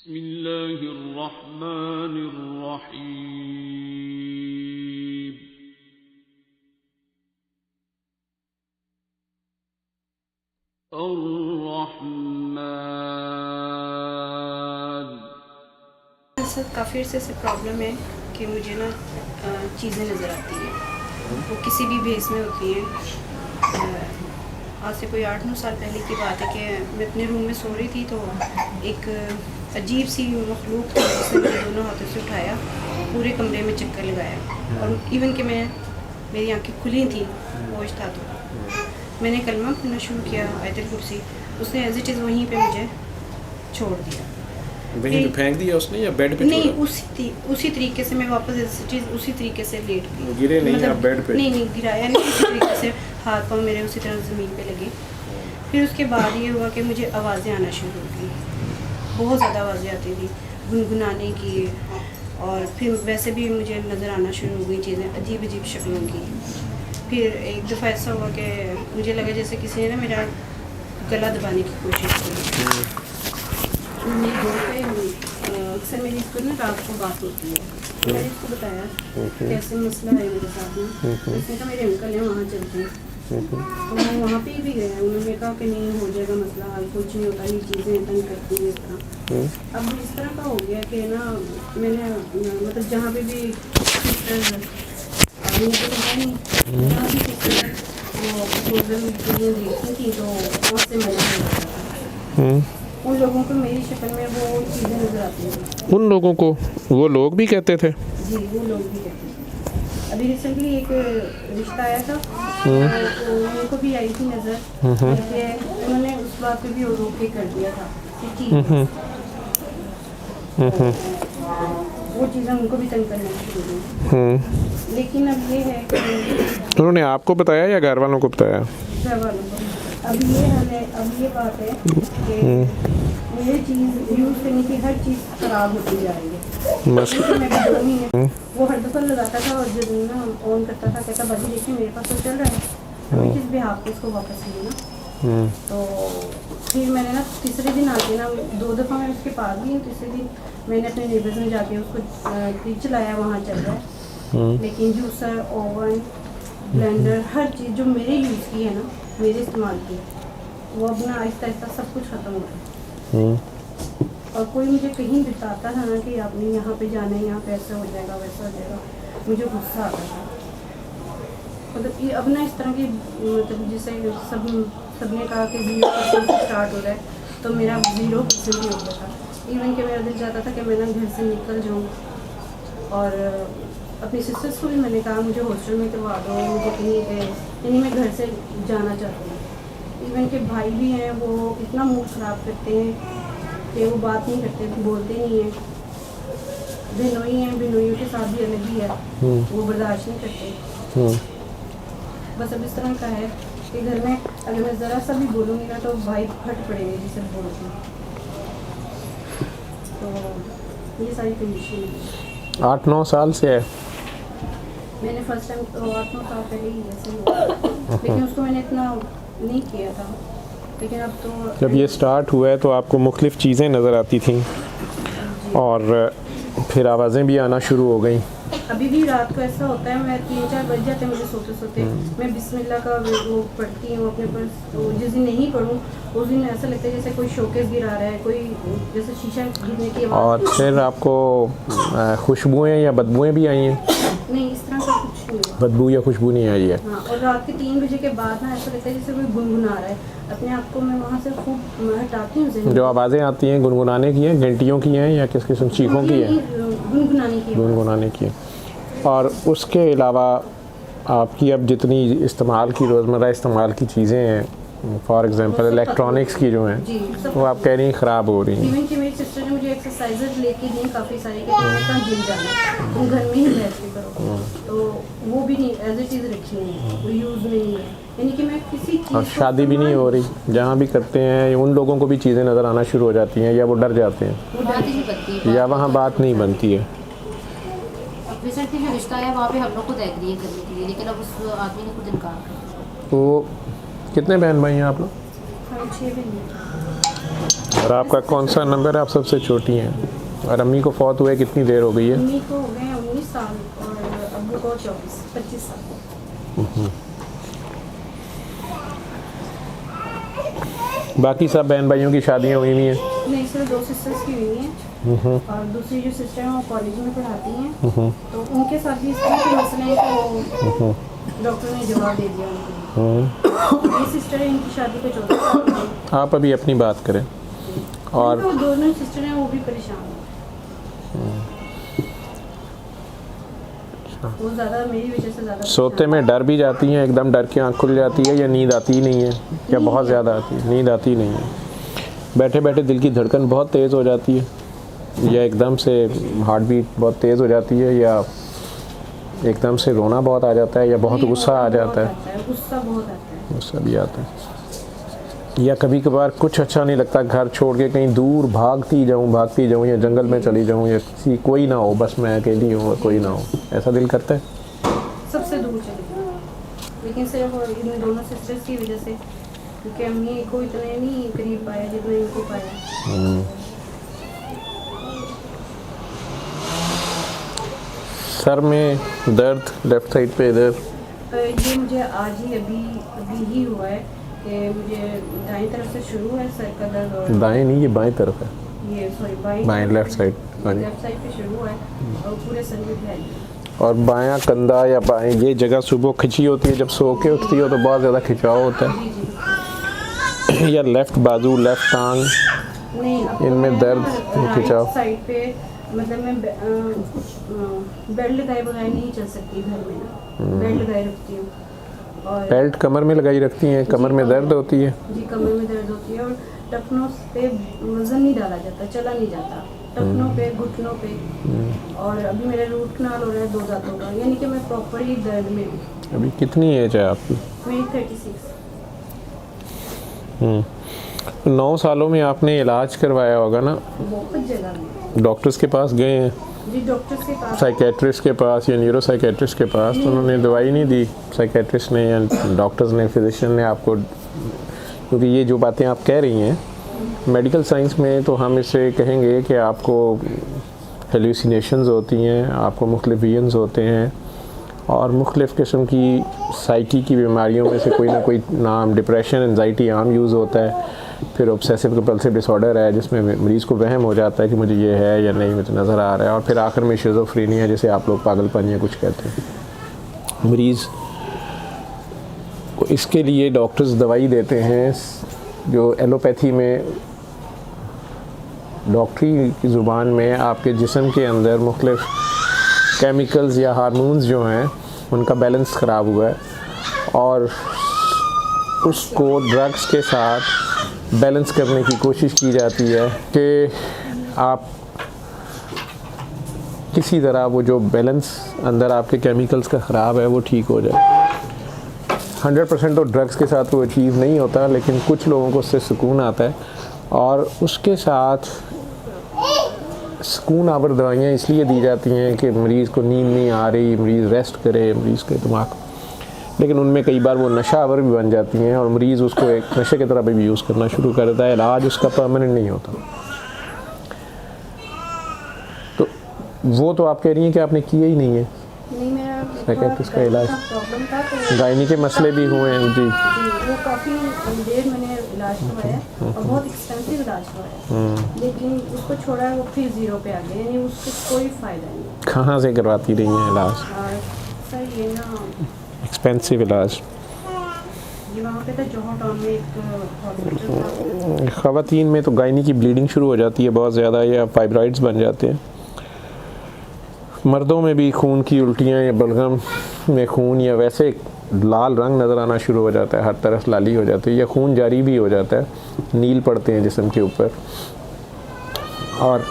बिस्मिल्लाहिर्रहमानिर्रहीम। अर्रहमान। काफ़ी अर्से से प्रॉब्लम है कि मुझे ना चीज़ें नज़र आती हैं, वो किसी भी भेस में होती हैं। आज से कोई 8-9 साल पहले की बात है कि मैं अपने रूम में सो रही थी तो एक अजीब सी मखलूक थी जिसने मेरे दोनों हाथों से उठाया, पूरे कमरे में चक्कर लगाया और इवन कि मेरी आंखें खुली थी, होश था। तो मैंने कलमा पढ़ना शुरू किया, आयतुल कुर्सी। उसने एज इट इज़ वहीं पे मुझे छोड़ दिया। वहीं पे फेंक दिया उसने या बेड पे? नहीं, उसी तरीके से मैं वापस उसी तरीके से लेट गई। गिरे नहीं मतलब, आप बेड पे? नहीं गिराया नहीं, उसी तरीके से हाथ पाँव मेरे उसी तरह ज़मीन पे लगे। फिर उसके बाद ये हुआ कि मुझे आवाज़ें आना शुरू हो गई, बहुत ज़्यादा आवाज़ें आती थी गुनगुनाने की, और फिर वैसे भी मुझे नज़र आना शुरू हो गई चीज़ें अजीब अजीब शक्लों की। फिर एक दफ़ा ऐसा हुआ कि मुझे लगा जैसे किसी ने ना मेरा गला दबाने की कोशिश की। मेरे घर पे अक्सर मेरी इसको ना रात को बात होती है, मैंने इसको बताया कैसे मसला है मेरे साथ में। इसने कहा मेरे अंकल हैं, वहाँ चलते हैं। तो हम वहाँ पे भी गए, उन्होंने कहा कि नहीं हो जाएगा मसला हल, कुछ नहीं होता, ये चीज़ें तंग करती हैं इस तरह। अब इस तरह का हो गया कि ना मैंने मतलब जहाँ पे भी सिस्टर वो देखी थी तो उससे मजा उन लोगों को मेरी शक्ल में वो चीज़ें नजर आती हैं। उन लोगों को वो लोग भी कहते थे? जी, वो लोग भी कहते थे। अभी रिसेंटली एक रिश्ता आया था, तो उनको भी आई थी नज़र, उन्होंने उस बात पे भी रोक के कर दिया था कि वो चीज़ें उनको भी तंग करना शुरू हो गई। लेकिन अब ये है कि उन्होंने आपको बताया या घर वालों को बताया? घर वालों को। अब ये हाल है, अब ये बात है कि मुझे चीज़ यूज़ करने की हर चीज़ ख़राब होती जा रही है। मैं 2 महीने वो हर दफ़ा लगाता था और जब ना ऑन करता था कहता बाजी देखिए मेरे पास तो चल रहा है, किस भी हाथ पे इसको वापस लिए ना। तो फिर मैंने ना तीसरे दिन आके ना 2 दफ़ा मैं उसके पास गई, तीसरे दिन मैंने अपने नेबर्स में जाके उसको फ्रिज चलाया, वहाँ चल रहा है। लेकिन जूसर, ओवन, ब्लेंडर, हर चीज़ जो मेरे यूज़ की है ना, मेरे इस्तेमाल की, वो अब ना आहिस्ता आहिस्ता सब कुछ ख़त्म हो रहा है। और कोई मुझे कहीं बताता था ना कि आपने यहाँ पे जाना है, यहाँ पे ऐसा हो जाएगा वैसा हो जाएगा, मुझे गुस्सा आता था। मतलब ये अब ना इस तरह की मतलब जैसे सबने कहा कि 0% से स्टार्ट हो रहा है, तो मेरा 0% ही हो गया था। इवन कि मेरा दिल चाहता था कि मैं ना घर से निकल जाऊँ। और अपनी सिस्टर्स को भी मैंने कहा मुझे हॉस्टल में करवा दो, मुझे कहीं पे यानी मैं घर से जाना चाहती हूँ। इवन के भाई भी हैं, वो इतना मूड ख़राब करते हैं कि वो बात नहीं करते, बोलते नहीं हैं। बिनोई हैं, बिनोइयों के साथ भी अलग ही है, वो बर्दाश्त नहीं करते। बस अब इस तरह का है कि घर में अगर मैं ज़रा सा भी बोलूँगी ना तो भाई फट पड़ेंगे जिसे बोलते हैं। तो ये सारी कंडीशन है। 8-9 साल से है? मैंने फर्स्ट टाइम तो 8-9 साल पहले ही ऐसे हुआ, लेकिन उसको मैंने इतना नहीं किया था। लेकिन अब तो जब ये स्टार्ट हुआ है तो आपको मुख्तलिफ़ चीज़ें नज़र आती थी और फिर आवाज़ें भी आना शुरू हो गई। अभी भी रात को ऐसा होता है, मैं 3-4 बज जाते हैं मुझे सोते सोते, मैं बिस्मिल्लाह का वो पढ़ती हूँ अपने पर। जिस दिन नहीं पढ़ूँ उस दिन ऐसा लगता है जैसे कोई शोकेस गिरा रहा है, कोई जैसे शीशा गिरने की आवाज़। और फिर आपको खुशबुएँ या बदबुएँ भी आई हैं? नहीं, इस तरह का कुछ नहीं हुआ। बदबू या खुशबू नहीं आई है? हाँ, और रात के 3 बजे के बाद ना ऐसा लगता है जैसे कोई गुनगुना रहा है। अपने आप को मैं वहाँ से खूब हटाती हूँ। जो आवाज़ें आती हैं गुनगुनाने की हैं, घंटियों की हैं या किस किस्म चीखों की हैं? गुनगुनाने की। और उसके अलावा आपकी अब जितनी इस्तेमाल की रोज़मर्रा इस्तेमाल की चीज़ें हैं, फॉर एग्जांपल इलेक्ट्रॉनिक्स की जो हैं, वो आप कह रही हैं ख़राब हो रही हैं। इवन कि मेरी सिस्टर ने मुझे एक्सरसाइजेज लेके दी काफ़ी सारी कि तुम्हें जिम जाना है, तुम घर में ही बैठ के करो। तो वो भी नहीं एज ए चीज़ रखी है, वो यूज़ नहीं है। यानी कि मैं किसी चीज़ और शादी भी नहीं हो रही, जहाँ भी करते हैं उन लोगों को भी चीज़ें नज़र आना शुरू हो जाती हैं या वो डर जाते हैं या वहाँ बात नहीं बनती है। रिसेंटली जो रिश्ता है वहाँ पे हम लोग खुद एग्री है करने के लिए, लेकिन अब उस आदमी ने खुद इनकार कर दिया। तो कितने बहन भाई हैं आप लोग? 6 बहन। और आपका कौन सा नंबर है? आप सबसे छोटी हैं। और अम्मी को फौत हुए कितनी देर हो गई है? मम्मी को हो गए 19 साल और अब्बू को 25 साल। बाकी सब बहन भाइयों की शादियाँ हुई हुई हैं? नहीं, सिर्फ 2 सिस्टर्स की हुई हैं और दूसरी जो सिस्टर हैं वो कॉलेज में पढ़ाती हैं, तो उनके साथ भी इस तरह के मसले हैं कि वो डॉक्टर ने जवाब दे दिया उनको। ये सिस्टर है, इनकी शादी को 14 साल हो गए। आप अभी अपनी बात करें। और तो दोनों सिस्टर हैं वो भी परेशान हैं। वो ज़्यादा मेरी वजह से ज़्यादा सोते में डर भी जाती हैं, एकदम डर के आँख खुल जाती है, या नींद आती ही नहीं है, या बहुत ज़्यादा आती है? नींद आती ही नहीं है। बैठे बैठे दिल की धड़कन बहुत तेज़ हो जाती है, या एकदम से हार्ट बीट बहुत तेज़ हो जाती है, या एकदम से रोना बहुत आ जाता है, या बहुत गुस्सा आ जाता है? गुस्सा बहुत आता है। गुस्सा भी आता है। या कभी कभार कुछ अच्छा नहीं लगता, घर छोड़ के कहीं दूर भागती जाऊँ, या जंगल में चली जाऊँ, या किसी कोई ना हो, बस मैं अकेली हूँ और कोई ना हो, ऐसा दिल करता है? सबसे दूर चली गई, लेकिन सिर्फ इन दोनों सिस्टर्स की वजह से, क्योंकि अम्मी को इतने नहीं करीब पाया जितना इनको पाया। सर में दर्द लेफ्ट साइड पे इधर? ये मुझे आज ही अभी ही हुआ है कि मुझे दाईं तरफ से शुरू है सर का दर्द, और दाएं नहीं, ये बाएं तरफ है। ये सॉरी बाएं लेफ्ट साइड पे शुरू है और पूरे सर में फैल गया। और बायां कंधा या बाएं ये जगह सुबह खिंची होती है, जब सो के उठती हो तो बहुत ज़्यादा खिंचाव होता है? या लेफ्ट बाजू, लेफ्ट टांग, नहीं, इनमें दर्द, खिंचाव? साइड पे मतलब मैं बेल्ट लगाए बगैर नहीं चल सकती घर में ना, बेल्ट लगाए रखती हूँ। और बेल्ट कमर में लगाई रखती हैं? कमर में दर्द होती है? जी, कमर में दर्द होती है, और टखनों पे वजन नहीं डाला जाता, चला नहीं जाता, टखनों पे, घुटनों पे। और अभी मेरा रूट कनाल हो रहा है 2 दांतों का, यानी कि मैं प्रॉपर ही दर्द में हूँ। अभी कितनी एज है आपकी? मेरी 36। 9 सालों में आपने इलाज करवाया होगा ना? बहुत जगह में डॉक्टर्स के पास गए हैं? जी, डॉक्टर्स के पास, साइकेट्रिस्ट के पास या न्यूरो साइकेट्रिस्ट के पास? तो उन्होंने दवाई नहीं दी साइकेट्रिस्ट ने या डॉक्टर्स ने, फिजिशियन ने आपको? क्योंकि ये जो बातें आप कह रही हैं मेडिकल साइंस में, तो हम इसे कहेंगे कि आपको हेलुसिनेशंस होती हैं, आपको मुख्तलिफ विजन्स होते हैं, और मुख्तलिफ़ किस्म की साइकी की बीमारियों में से कोई ना कोई नाम, डिप्रेशन, एंजाइटी आम यूज़ होता है। फिर ऑब्सेसिव कंपल्सिव डिसऑर्डर है, जिसमें मरीज़ को वहम हो जाता है कि मुझे ये है या नहीं, मुझे नज़र आ रहा है। और फिर आखिर में शिज़ोफ्रेनिया, जिसे आप लोग पागलपन या कुछ कहते हैं। मरीज़ को इसके लिए डॉक्टर्स दवाई देते हैं जो एलोपैथी में, डॉक्टरी की ज़ुबान में आपके जिस्म के अंदर मुख्तलिफ केमिकल्स या हार्मोन्स जो हैं उनका बैलेंस ख़राब हुआ है, और उसको ड्रग्स के साथ बैलेंस करने की कोशिश की जाती है कि आप किसी तरह वो जो बैलेंस अंदर आपके केमिकल्स का ख़राब है वो ठीक हो जाए। 100% तो ड्रग्स के साथ वो अचीव नहीं होता, लेकिन कुछ लोगों को उससे सुकून आता है, और उसके साथ सुकून आवर दवाइयाँ इसलिए दी जाती हैं कि मरीज़ को नींद नहीं आ रही, मरीज़ रेस्ट करे, मरीज़ के दिमाग, लेकिन उनमें कई बार वो नशा आवर भी बन जाती हैं और मरीज़ उसको एक नशे की तरह भी यूज़ करना शुरू कर देता है। इलाज उसका परमानेंट नहीं होता। तो वो तो आप कह रही हैं कि आपने किया ही नहीं है? नहीं, मेरा साइकेट्रिस्ट का इलाज, प्रॉब्लम था, तो गायनी के मसले भी हुए हैं? जी, वो काफ़ी देर मैंने इलाज करवाया और बहुत एक्सपेंसिव इलाज करवाया, लेकिन उसको छोड़ा है, वो फिर 0 पे आ गया, यानी उससे कोई फ़ायदा नहीं। कहाँ से करवाती रही हैं इलाज? सर ये ना एक्सपेंसिव इलाज? ये वहाँ पे था जौहर टाउन में एक हॉस्पिटल था। ख़वातीन में तो गायनी की ब्लीडिंग शुरू हो जाती है बहुत ज़्यादा, या फाइब्रॉइड्स बन जाते हैं। मर्दों में भी खून की उल्टियाँ या बलगम में खून या वैसे लाल रंग नज़र आना शुरू हो जाता है, हर तरफ लाली हो जाती है, या खून जारी भी हो जाता है, नील पड़ते हैं जिस्म के ऊपर। और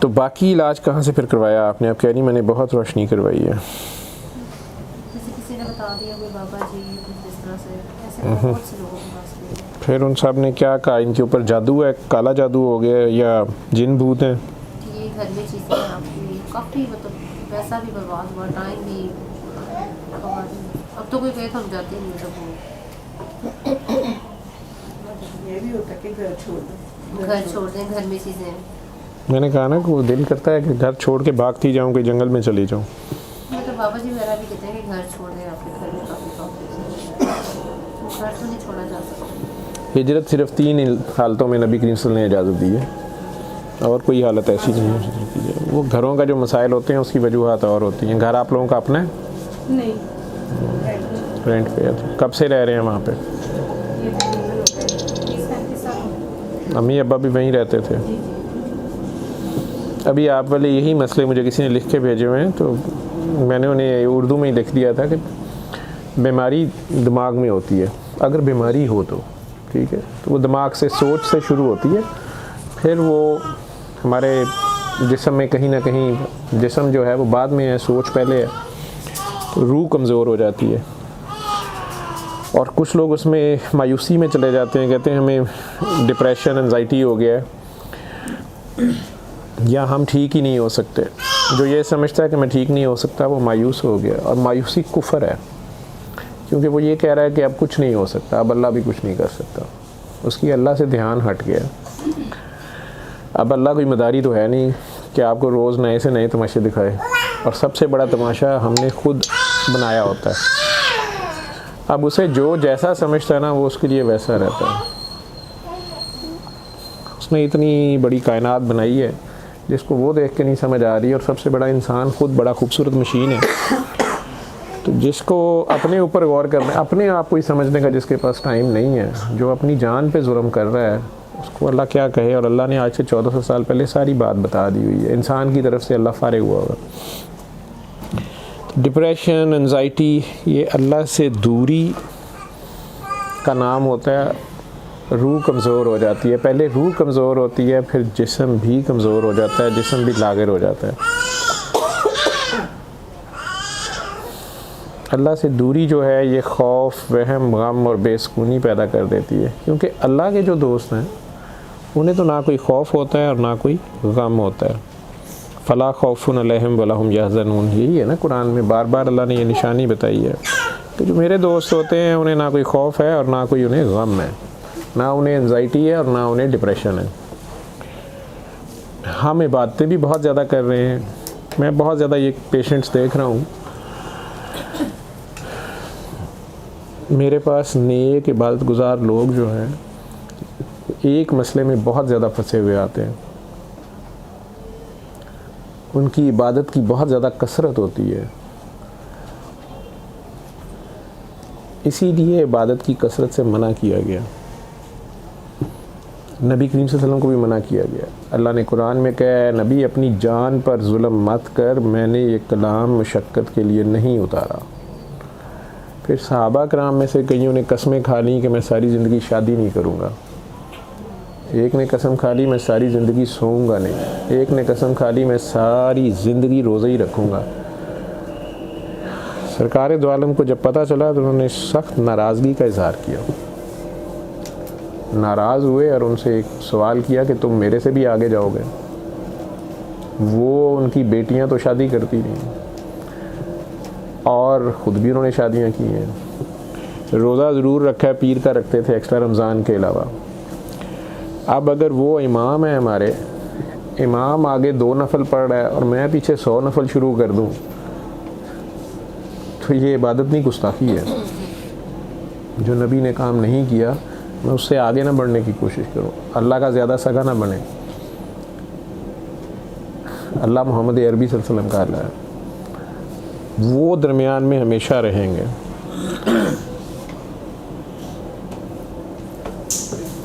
तो बाकी इलाज कहाँ से फिर करवाया आपने? आप कह रही मैंने बहुत रोशनी करवाई है। जैसे किसी ने बता दिया कोई बाबा जी कुछ इस तरह से, ऐसे बहुत से लोगों के पास गए। फिर उन सब ने क्या कहा? इनके ऊपर जादू है, काला जादू हो गया, या जिन भूत हैं? ये घर में चीज़ें आपकी काफ़ी मतलब पैसा भी बर्बाद हुआ, टाइम भी अब तो कोई कहे तो हम जाते नहीं सब ये भी होता है कि घर छोड़ दो, घर छोड़ दें, घर में चीज़ें हैं। मैंने कहा ना कि वो दिल करता है कि घर छोड़ के भागती जाऊँ, कोई जंगल में चली जाऊँ। मतलब बाबा जी मेरा भी कहते हैं कि घर छोड़ दें, आपके घर में काफ़ी प्रॉब्लम है, घर तो नहीं छोड़ा जा सकता। हिजरत सिर्फ 3 हालतों में नबी करीम सल्लल्लाहु अलैहि वसल्लम ने इजाज़त दी है, और कोई हालत ऐसी नहीं है हिजरत की। वो घरों का जो मसाइल होते हैं उसकी वजूहत और होती हैं। घर आप लोगों का अपना है? नहीं रेंट पे है। तो कब से रह रहे हैं वहाँ पे? ये 30-35 साल। अम्मी अब्बा भी वहीं रहते थे? अभी आप वाले यही मसले मुझे किसी ने लिख के भेजे हुए हैं, तो मैंने उन्हें उर्दू में ही लिख दिया था कि बीमारी दिमाग में होती है। अगर बीमारी हो तो ठीक है, तो वो दिमाग से, सोच से शुरू होती है, फिर वो हमारे जिस्म में कहीं ना कहीं, जिस्म जो है वो बाद में है, सोच पहले है, तो रूह कमज़ोर हो जाती है। और कुछ लोग उसमें मायूसी में चले जाते हैं, कहते हैं हमें डिप्रेशन, एंजाइटी हो गया है, या हम ठीक ही नहीं हो सकते। जो ये समझता है कि मैं ठीक नहीं हो सकता, वो मायूस हो गया। और मायूसी कुफर है, क्योंकि वो ये कह रहा है कि अब कुछ नहीं हो सकता, अब अल्लाह भी कुछ नहीं कर सकता। उसकी अल्लाह से ध्यान हट गया। अब अल्लाह कोई मदारी तो है नहीं कि आपको रोज़ नए से नए तमाशे दिखाए, और सबसे बड़ा तमाशा हमने खुद बनाया होता है। अब उसे जो जैसा समझता है ना, वो उसके लिए वैसा रहता है। उसने इतनी बड़ी कायनात बनाई है जिसको वो देख के नहीं समझ आ रही, और सबसे बड़ा इंसान खुद बड़ा खूबसूरत मशीन है। तो जिसको अपने ऊपर गौर करना है, अपने आप को ही समझने का जिसके पास टाइम नहीं है, जो अपनी जान पे जुल्म कर रहा है, उसको अल्लाह क्या कहे। और अल्लाह ने आज से 1400 साल पहले सारी बात बता दी हुई है। इंसान की तरफ से अल्लाह फारिग हुआ होगा। डिप्रेशन, एंजाइटी, ये अल्लाह से दूरी का नाम होता है। रूह कमज़ोर हो जाती है, पहले रूह कमज़ोर होती है, फिर जिस्म भी कमज़ोर हो जाता है, जिस्म भी लागिर हो जाता है। अल्लाह से दूरी जो है ये खौफ, वहम, गम और बेसुकूनी पैदा कर देती है। क्योंकि अल्लाह के जो दोस्त हैं उन्हें तो ना कोई खौफ होता है और ना कोई गम होता है। फ़ला खौफुन अलैहिम वला हुम यहज़नून, यही है ना कुरान में बार बार अल्लाह ने ये निशानी बताई है कि जो मेरे दोस्त होते हैं उन्हें ना कोई खौफ है और ना कोई उन्हें गम है, ना उन्हें एंजाइटी है और ना उन्हें डिप्रेशन है। हम इबादतें भी बहुत ज़्यादा कर रहे हैं। मैं बहुत ज़्यादा ये पेशेंट्स देख रहा हूँ, मेरे पास नेक इबादत गुज़ार लोग जो हैं एक मसले में बहुत ज़्यादा फंसे हुए आते हैं। उनकी इबादत की बहुत ज़्यादा कसरत होती है, इसीलिए इबादत की कसरत से मना किया गया। नबी करीम सल्लल्लाहु अलैहि वसल्लम को भी मना किया गया। अल्लाह ने कुरान में कहा है, नबी अपनी जान पर जुल्म मत कर, मैंने ये कलाम मशक्क़त के लिए नहीं उतारा। फिर सहाबा कराम में से कईयों ने कसमें खा ली कि मैं सारी ज़िंदगी शादी नहीं करूँगा। एक ने कसम खा ली मैं सारी ज़िंदगी सोऊंगा नहीं। एक ने कसम खा ली मैं सारी ज़िंदगी रोज़ा ही रखूँगा। सरकार दो आलम को जब पता चला तो उन्होंने सख्त नाराज़गी का इजहार किया, नाराज़ हुए और उनसे एक सवाल किया कि तुम मेरे से भी आगे जाओगे। वो उनकी बेटियां तो शादी करती नहीं और ख़ुद भी उन्होंने शादियां की हैं। रोज़ा ज़रूर रखा है, पीर का रखते थे एक्स्ट्रा रमज़ान के अलावा। अब अगर वो इमाम है, हमारे इमाम आगे 2 नफल पढ़ रहा है और मैं पीछे 100 नफल शुरू कर दूं, तो ये इबादत नहीं, गुस्ताखी है। जो नबी ने काम नहीं किया मैं उससे आगे ना बढ़ने की कोशिश करूं। अल्लाह का ज़्यादा सगा ना बने। अल्लाह मोहम्मद अरबी सल्लल्लाहु अलैहि वसल्लम का अल्लाह है, वो दरमियान में हमेशा रहेंगे।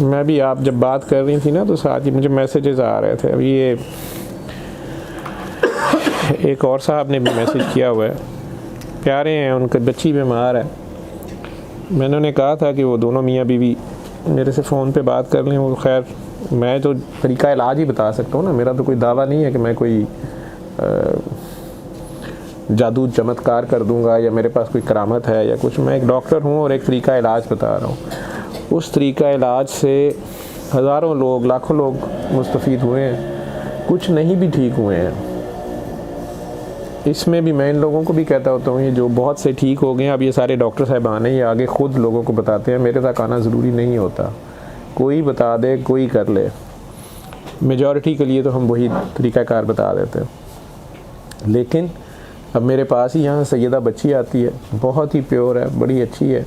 मैं भी, आप जब बात कर रही थी ना तो साथ ही मुझे मैसेजेस आ रहे थे। अभी ये एक और साहब ने भी मैसेज किया हुआ है, प्यारे हैं, उनकी बच्ची बीमार है। मैंने उन्हें कहा था कि वो दोनों मियाँ बीवी मेरे से फ़ोन पे बात कर लें। वो खैर मैं तो तरीका इलाज ही बता सकता हूँ ना, मेरा तो कोई दावा नहीं है कि मैं कोई जादू चमत्कार कर दूँगा या मेरे पास कोई करामत है या कुछ। मैं एक डॉक्टर हूँ और एक तरीका इलाज बता रहा हूँ। उस तरीका इलाज से हज़ारों लोग, लाखों लोग मुस्तफ़ीद हुए हैं, कुछ नहीं भी ठीक हुए हैं। इसमें भी मैं इन लोगों को भी कहता होता हूँ, ये जो बहुत से ठीक हो गए हैं, अब ये सारे डॉक्टर साहबान हैं, ये आगे ख़ुद लोगों को बताते हैं, मेरे तक आना ज़रूरी नहीं होता, कोई बता दे, कोई कर ले, मेजॉरिटी के लिए तो हम वही तरीक़ाकार बता देते हैं। लेकिन अब मेरे पास ही यहाँ सैयदा बच्ची आती है, बहुत ही प्योर है, बड़ी अच्छी है,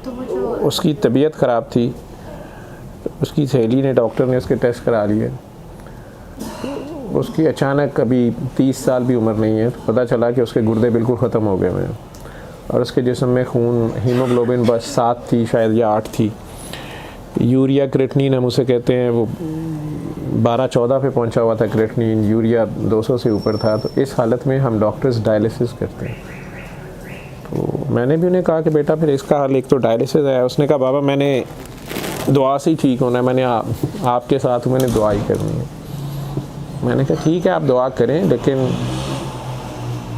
तो वो जो उसकी तबीयत ख़राब थी, उसकी सहेली ने, डॉक्टर ने उसके टेस्ट करा लिए, उसकी अचानक अभी 30 साल भी उम्र नहीं है, तो पता चला कि उसके गुर्दे बिल्कुल ख़त्म हो गए हैं और उसके जिस्म में खून, हीमोग्लोबिन बस 7 थी शायद या 8 थी, यूरिया क्रेटिनिन हम उसे कहते हैं, वो 12-14 पे पहुंचा हुआ था क्रेटिनिन, यूरिया 200 से ऊपर था। तो इस हालत में हम डॉक्टर्स डायलिसिस करते हैं। तो मैंने भी उन्हें कहा कि बेटा फिर इसका हल एक तो डायलिसिस है। उसने कहा बाबा मैंने दुआ से ही ठीक होना है, मैंने आपके साथ मैंने दुआ ही करनी है। मैंने कहा ठीक है आप दुआ करें, लेकिन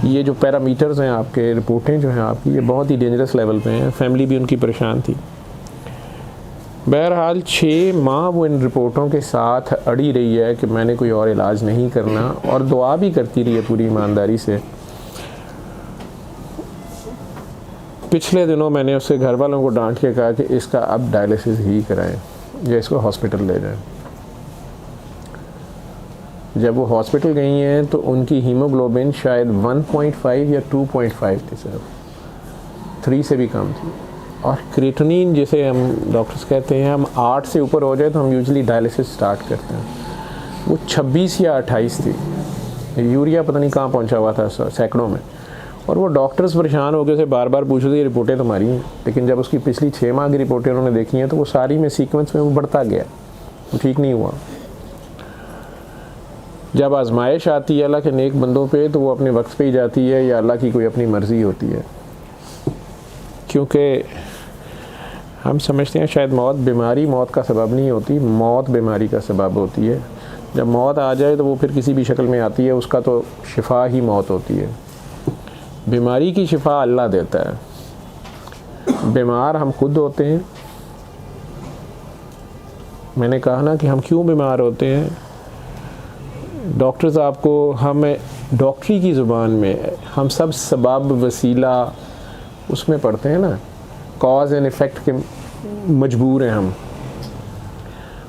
ये जो पैरामीटर्स हैं आपके, रिपोर्टें जो हैं आपकी, ये बहुत ही डेंजरस लेवल पे हैं। फैमिली भी उनकी परेशान थी। बहरहाल 6 माह वो इन रिपोर्टों के साथ अड़ी रही है कि मैंने कोई और इलाज नहीं करना, और दुआ भी करती रही है पूरी ईमानदारी से। पिछले दिनों मैंने उससे घर वालों को डांट के कहा कि इसका अब डायलिसिस ही कराएं या इसको हॉस्पिटल ले जाएं। जब वो हॉस्पिटल गई हैं तो उनकी हीमोग्लोबिन शायद 1.5 या 2.5 थी सर, 3 से भी कम थी। और क्रेटिनिन जिसे हम डॉक्टर्स कहते हैं, हम 8 से ऊपर हो जाए तो हम यूजुअली डायलिसिस स्टार्ट करते हैं। वो 26 या 28 थी। यूरिया पता नहीं कहाँ पहुँचा हुआ था, सैकड़ों में। और वो डॉक्टर्स परेशान हो गए, उसे बार बार पूछ रहे थे ये रिपोर्टें तुम्हारी हैं। लेकिन जब उसकी पिछली 6 माह की रिपोर्टें उन्होंने देखी हैं तो वो सारी में सीक्वेंस में वो बढ़ता गया, वो ठीक नहीं हुआ। जब आजमाइश आती है अल्लाह के नेक बंदों पे तो वो अपने वक्त पे ही जाती है या अल्लाह की कोई अपनी मर्ज़ी होती है। क्योंकि हम समझते हैं शायद बीमारी मौत का सबब नहीं होती, मौत बीमारी का सबब होती है। जब मौत आ जाए तो वो फिर किसी भी शक्ल में आती है, उसका तो शिफा ही मौत होती है। बीमारी की शिफा अल्लाह देता है, बीमार हम खुद होते हैं। मैंने कहा ना कि हम क्यों बीमार होते हैं। डॉक्टर्स आपको, हमें डॉक्टरी की ज़ुबान में हम सब सबब वसीला उसमें पढ़ते हैं ना, कॉज एंड इफ़ेक्ट के मजबूर हैं हम।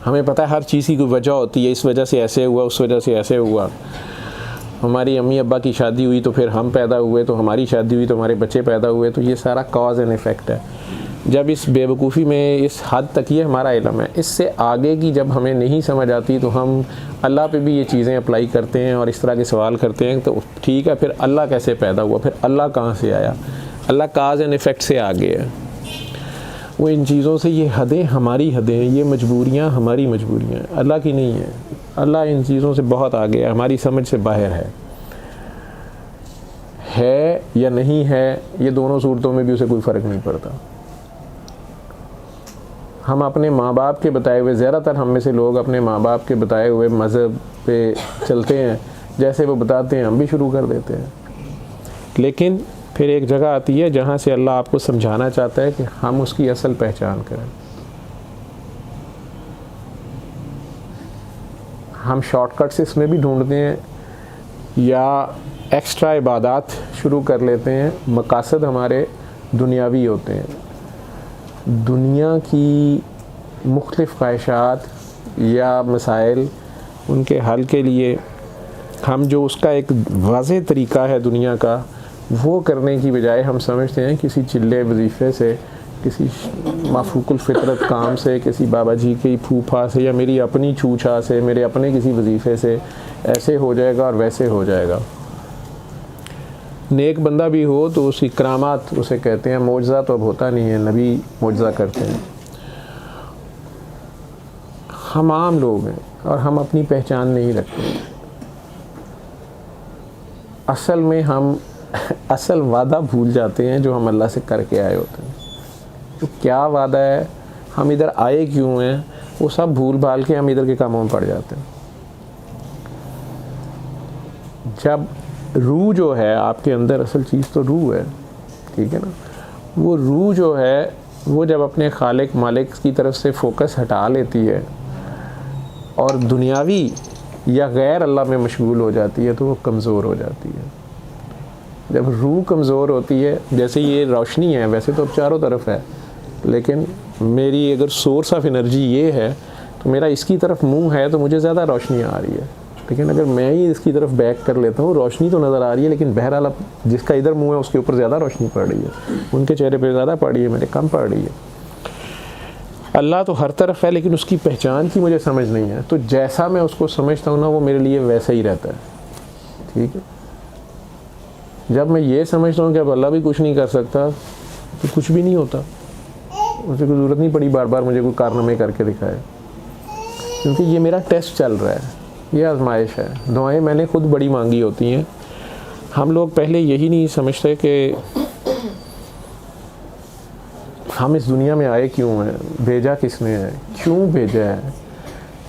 हमें पता है हर चीज़ की कोई वजह होती है, इस वजह से ऐसे हुआ, उस वजह से ऐसे हुआ। हमारी अम्मी अब्बा की शादी हुई तो फिर हम पैदा हुए, तो हमारी शादी हुई तो हमारे बच्चे पैदा हुए, तो ये सारा कॉज एंड इफ़ेक्ट है। जब इस बेवकूफ़ी में इस हद तक ये हमारा इल्म है, इससे आगे की जब हमें नहीं समझ आती तो हम अल्लाह पे भी ये चीज़ें अप्लाई करते हैं और इस तरह के सवाल करते हैं। तो ठीक है, फिर अल्लाह कैसे पैदा हुआ, फिर अल्लाह कहाँ से आया? अल्लाह काज एंड इफ़ेक्ट से आगे है। वो इन चीज़ों से, ये हदें हमारी हदें हैं, ये मजबूरियाँ हमारी मजबूरियाँ, अल्लाह की नहीं है। अल्लाह इन चीज़ों से बहुत आगे है, हमारी समझ से बाहर है या नहीं है, ये दोनों सूरतों में भी उसे कोई फ़र्क नहीं पड़ता। हम अपने माँ बाप के बताए हुए, ज़्यादातर हम में से लोग अपने माँ बाप के बताए हुए मज़हब पे चलते हैं, जैसे वो बताते हैं हम भी शुरू कर देते हैं। लेकिन फिर एक जगह आती है जहाँ से अल्लाह आपको समझाना चाहता है कि हम उसकी असल पहचान करें। हम शॉर्टकट्स इसमें भी ढूंढते हैं या एक्स्ट्रा इबादत शुरू कर लेते हैं। मकासद हमारे दुनियावी होते हैं, दुनिया की मुख्तलिफ़ ख्वाहिशात या मसाइल, उनके हल के लिए हम जो उसका एक वाज़ेह तरीक़ा है दुनिया का, वो करने की बजाय हम समझते हैं किसी चिल्ले वजीफ़े से, किसी माफूकुल फितरत काम से, किसी बाबा जी की फूफा से या मेरी अपनी छूछा से, मेरे अपने किसी वजीफ़े से ऐसे हो जाएगा और वैसे हो जाएगा। नेक बंदा भी हो तो उसकी करामात उसे कहते हैं, मौजज़ा तो अब होता नहीं है, नबी मौजज़ा करते हैं। हम आम लोग हैं और हम अपनी पहचान नहीं रखते। असल में हम असल वादा भूल जाते हैं जो हम अल्लाह से करके आए होते हैं। तो क्या वादा है, हम इधर आए क्यों हैं, वो सब भूल भाल के हम इधर के कामों में पड़ जाते हैं। जब रूह जो है आपके अंदर, असल चीज़ तो रूह है, ठीक है ना, वो रूह जो है वो जब अपने खालिक मालिक की तरफ से फोकस हटा लेती है और दुनियावी या गैर अल्लाह में मशगूल हो जाती है तो वो कमज़ोर हो जाती है। जब रूह कमज़ोर होती है, जैसे ये रोशनी है वैसे तो अब चारों तरफ है, लेकिन मेरी अगर सोर्स ऑफ एनर्जी ये है तो मेरा इसकी तरफ मुंह है तो मुझे ज़्यादा रोशनी आ रही है। लेकिन अगर मैं ही इसकी तरफ बैक कर लेता हूँ, रोशनी तो नज़र आ रही है लेकिन बहरहाल अब जिसका इधर मुंह है उसके ऊपर ज़्यादा रोशनी पड़ रही है, उनके चेहरे पे ज़्यादा पड़ रही है, मेरे कम पड़ रही है। अल्लाह तो हर तरफ है लेकिन उसकी पहचान की मुझे समझ नहीं है, तो जैसा मैं उसको समझता हूँ ना वो मेरे लिए वैसा ही रहता है। ठीक है, जब मैं ये समझता हूँ कि अब अल्लाह भी कुछ नहीं कर सकता तो कुछ भी नहीं होता, मुझे कोई ज़रूरत नहीं पड़ी बार बार मुझे कोई कारनामे करके दिखाए, क्योंकि ये मेरा टेस्ट चल रहा है, ये आजमाइश है। दुआएं मैंने खुद बड़ी मांगी होती हैं। हम लोग पहले यही नहीं समझते कि हम इस दुनिया में आए क्यों हैं, भेजा किसने है, क्यों भेजा है,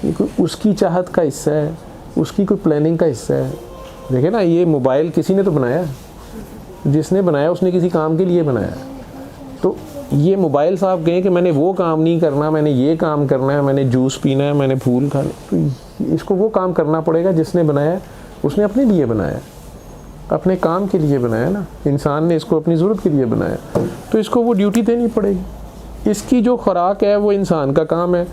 ये कोई उसकी चाहत का हिस्सा है, उसकी कोई प्लानिंग का हिस्सा है। देखे ना, ये मोबाइल किसी ने तो बनाया, जिसने बनाया उसने किसी काम के लिए बनाया। तो ये मोबाइल साहब कहें कि मैंने वो काम नहीं करना, मैंने ये काम करना है, मैंने जूस पीना है, मैंने फूल खाना, तो इसको वो काम करना पड़ेगा जिसने बनाया। उसने अपने लिए बनाया, अपने काम के लिए बनाया ना, इंसान ने इसको अपनी ज़रूरत के लिए बनाया, तो इसको वो ड्यूटी देनी पड़ेगी। इसकी जो खुराक है वो इंसान का काम है।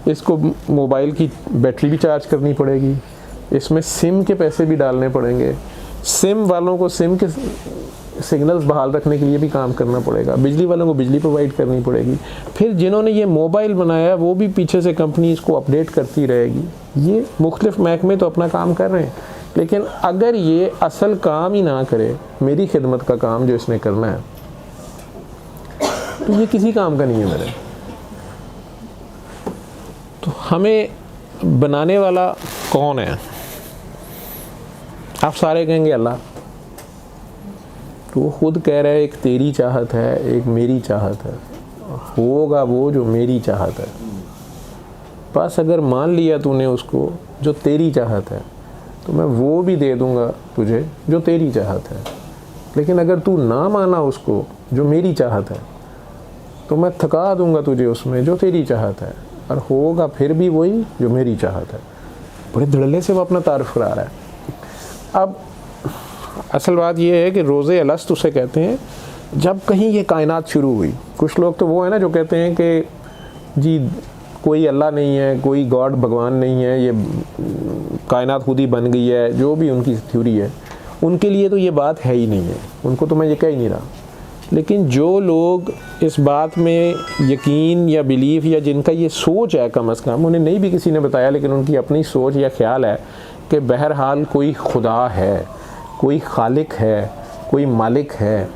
इसको मोबाइल की बैटरी भी चार्ज करनी पड़ेगी, इसमें सिम के पैसे भी डालने पड़ेंगे, सिम वालों को सिम के सिग्नल्स बहाल रखने के लिए भी काम करना पड़ेगा, बिजली वालों को बिजली प्रोवाइड करनी पड़ेगी। फिर जिन्होंने ये मोबाइल बनाया वो भी पीछे से कंपनी इसको अपडेट करती रहेगी। ये मुख्तलिफ महकमे तो अपना काम कर रहे हैं, लेकिन अगर ये असल काम ही ना करे, मेरी खिदमत का काम जो इसने करना है, तो ये किसी काम का नहीं है मेरे। तो हमें बनाने वाला कौन है? आप सारे कहेंगे अल्लाह, तो वो खुद कह रहा है एक तेरी चाहत है, एक मेरी चाहत है, होगा वो जो मेरी चाहत है। बस अगर मान लिया तूने उसको जो तेरी चाहत है तो मैं वो भी दे दूंगा तुझे जो तेरी चाहत है। लेकिन अगर तू ना माना उसको जो मेरी चाहत है तो मैं थका दूंगा तुझे उसमें जो तेरी चाहत है, और होगा फिर भी वही जो मेरी चाहत है। बड़े धड़ल्ले से वो अपना तारुफ करा रहा है। अब असल बात यह है कि रोज़े अलस्त उसे कहते हैं जब कहीं ये कायनात शुरू हुई। कुछ लोग तो वो है ना जो कहते हैं कि जी कोई अल्लाह नहीं है, कोई गॉड भगवान नहीं है, ये कायनात खुद ही बन गई है, जो भी उनकी थ्योरी है, उनके लिए तो ये बात है ही नहीं है, उनको तो मैं ये कह ही नहीं रहा। लेकिन जो लोग इस बात में यकीन या बिलीफ या जिनका ये सोच है, कम अज़ कम उन्हें नहीं भी किसी ने बताया लेकिन उनकी अपनी सोच या ख्याल है कि बहरहाल कोई खुदा है, कोई खालिक है, कोई मालिक है,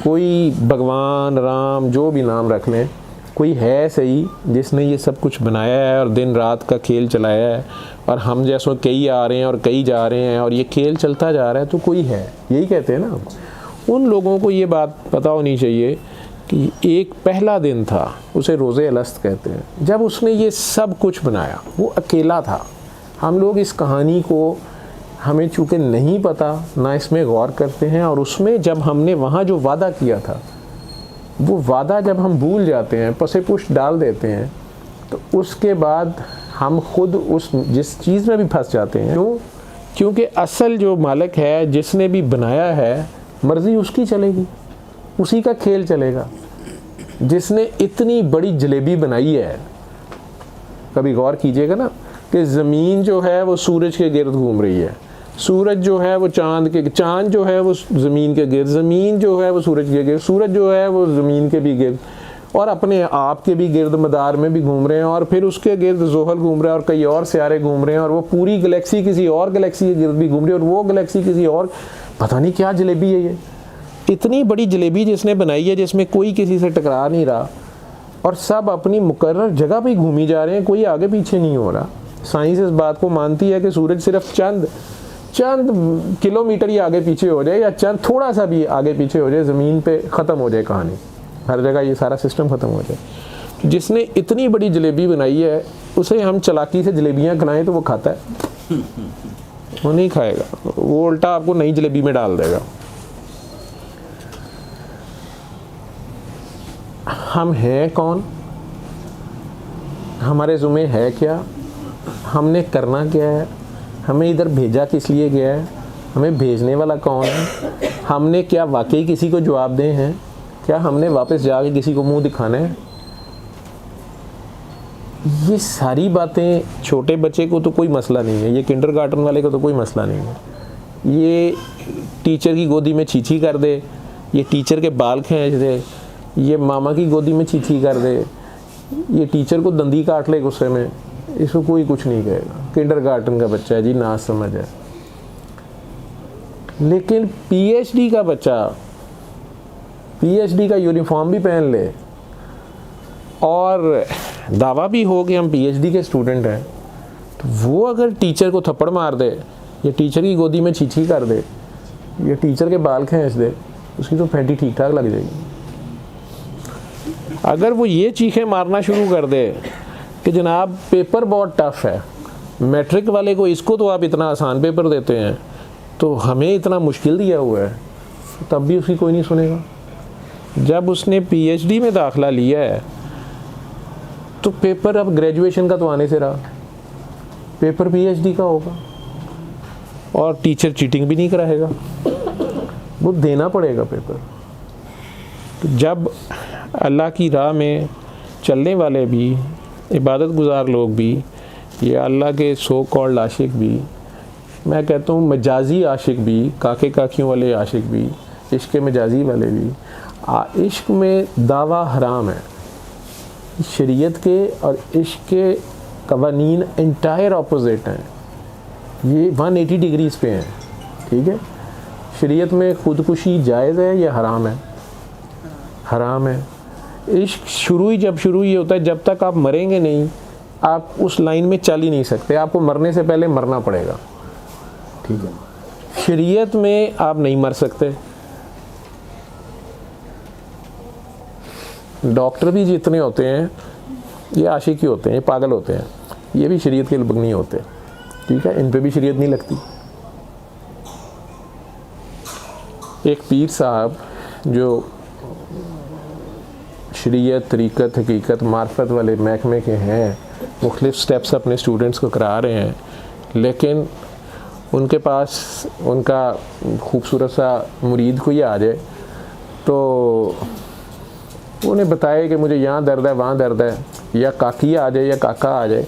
कोई भगवान राम जो भी नाम रख लें, कोई है सही जिसने ये सब कुछ बनाया है और दिन रात का खेल चलाया है, और हम जैसों कई आ रहे हैं और कई जा रहे हैं और ये खेल चलता जा रहा है, तो कोई है, यही कहते हैं ना। उन लोगों को ये बात पता होनी चाहिए कि एक पहला दिन था, उसे रोज़े अलस्त कहते हैं, जब उसने ये सब कुछ बनाया। वो अकेला था। हम लोग इस कहानी को, हमें चूँकि नहीं पता, ना इसमें गौर करते हैं, और उसमें जब हमने वहाँ जो वादा किया था वो वादा जब हम भूल जाते हैं, पसे पुष्ट डाल देते हैं, तो उसके बाद हम खुद उस जिस चीज़ में भी फंस जाते हैं। क्यों? क्योंकि असल जो मालिक है, जिसने भी बनाया है, मर्ज़ी उसकी चलेगी, उसी का खेल चलेगा। जिसने इतनी बड़ी जलेबी बनाई है, कभी गौर कीजिएगा ना कि ज़मीन जो है वो सूरज के गिर्द घूम रही है, सूरज जो है वो चांद जो है वो ज़मीन के गिर्द, ज़मीन जो है वो सूरज के गिर्द, सूरज जो है वो ज़मीन के भी गिर्द, और अपने आप के भी गिर्द मदार में भी घूम रहे हैं, और फिर उसके गिर्द ज़ोहल घूम रहा है, और कई और सियारे घूम रहे हैं, और वो पूरी गैलेक्सी किसी और गैलेक्सी के गिर्द भी घूम रही है, और वो गैलेक्सी किसी और, पता नहीं क्या जलेबी है ये। इतनी बड़ी जलेबी जिसने बनाई है, जिसमें कोई किसी से टकरा नहीं रहा, और सब अपनी मुकर्रर जगह पे घूमी जा रहे हैं, कोई आगे पीछे नहीं हो रहा। साइंस इस बात को मानती है कि सूरज सिर्फ चंद किलोमीटर ही आगे पीछे हो जाए, या चंद थोड़ा सा भी आगे पीछे हो जाए, ज़मीन पे ख़त्म हो जाए कहानी, हर जगह ये सारा सिस्टम ख़त्म हो जाए। तो जिसने इतनी बड़ी जलेबी बनाई है, उसे हम चालाकी से जलेबियाँ खिलाएं तो वो खाता है? वो नहीं खाएगा, वो उल्टा आपको नई जलेबी में डाल देगा। हम हैं कौन, हमारे ज़ुम्मे है क्या, हमने करना क्या है, हमें इधर भेजा किस लिए गया है, हमें भेजने वाला कौन है, हमने क्या वाकई किसी को जवाब दे हैं, क्या हमने वापस जाके किसी को मुंह दिखाना है। ये सारी बातें छोटे बच्चे को तो कोई मसला नहीं है, ये किंडरगार्टन वाले को तो कोई मसला नहीं है। ये टीचर की गोदी में चींची कर दे, ये टीचर के बाल खींच दे, ये मामा की गोदी में चींची कर दे, ये टीचर को दंदी काट ले गुस्से में, इसको कोई कुछ नहीं कहेगा। किंडरगार्टन का बच्चा है जी, ना समझ है। लेकिन पीएचडी का बच्चा पीएचडी का यूनिफॉर्म भी पहन ले और दावा भी हो कि हम पीएचडी के स्टूडेंट हैं, तो वो अगर टीचर को थप्पड़ मार दे या टीचर की गोदी में छीछी कर दे या टीचर के बाल खींच दे, उसकी तो फैंटी ठीक ठाक लग जाएगी। अगर वो ये चीखें मारना शुरू कर दे कि जनाब पेपर बहुत टफ है, मैट्रिक वाले को इसको तो आप इतना आसान पेपर देते हैं, तो हमें इतना मुश्किल दिया हुआ है, तब भी उसकी कोई नहीं सुनेगा। जब उसने पीएचडी में दाखिला लिया है तो पेपर अब ग्रेजुएशन का तो आने से रहा, पेपर पीएचडी का होगा और टीचर चीटिंग भी नहीं कराएगा, वो देना पड़ेगा पेपर। तो जब अल्लाह की राह में चलने वाले भी, इबादत गुजार लोग भी, या अल्लाह के सो कॉल्ड आशिक भी, मैं कहता हूँ मजाजी आशिक भी, काके काकियों वाले आशिक भी, इश्क मजाजी वाले भी, इश्क में दावा हराम है। शरीयत के और इश्क के कवानीन एंटायर ऑपोजिट हैं, ये 180 डिग्रीज़ पे हैं। ठीक है, शरीयत में ख़ुदकुशी जायज़ है या हराम है? हराम है। इश्क जब शुरू ही होता है, जब तक आप मरेंगे नहीं आप उस लाइन में चल ही नहीं सकते, आपको मरने से पहले मरना पड़ेगा। ठीक है, शरीयत में आप नहीं मर सकते। डॉक्टर भी जितने होते हैं ये आशिक ही होते हैं, ये पागल होते हैं, ये भी शरीयत के लगभग नहीं होते। ठीक है, इन पे भी शरीयत नहीं लगती। एक पीर साहब जो शरीयत, तरीक़त, हकीकत, मार्फत वाले महकमे के हैं, मुख्तलिफ स्टेप्स अपने स्टूडेंट्स को करा रहे हैं, लेकिन उनके पास उनका खूबसूरत सा मुरीद कोई आ जाए तो उन्हें बताए कि मुझे यहाँ दर्द है, वहाँ दर्द है, या काकी आ जाए या काका आ जाए,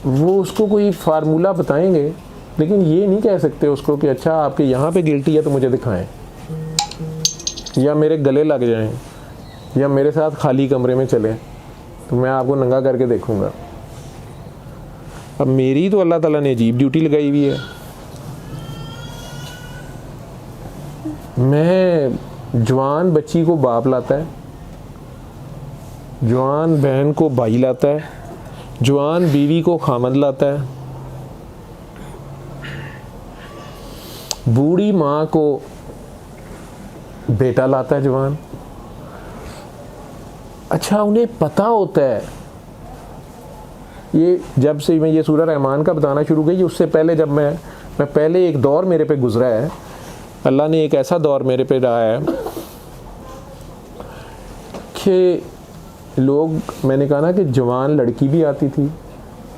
वो उसको कोई फार्मूला बताएंगे, लेकिन ये नहीं कह सकते उसको कि अच्छा आपके यहाँ पे गिल्टी है तो मुझे दिखाएं, या मेरे गले लग जाएं, या मेरे साथ खाली कमरे में चलें तो मैं आपको नंगा करके देखूँगा। अब मेरी तो अल्लाह ताला ने अजीब ड्यूटी लगाई हुई है। मैं जवान बच्ची को बाप लाता है, जवान बहन को भाई लाता है, जवान बीवी को खामद लाता है, बूढ़ी माँ को बेटा लाता है जवान। अच्छा, उन्हें पता होता है, ये जब से मैं ये सूरह रहमान का बताना शुरू की, उससे पहले जब मैं पहले एक दौर मेरे पे गुजरा है, अल्लाह ने एक ऐसा दौर मेरे पे रहा है कि लोग, मैंने कहा ना कि जवान लड़की भी आती थी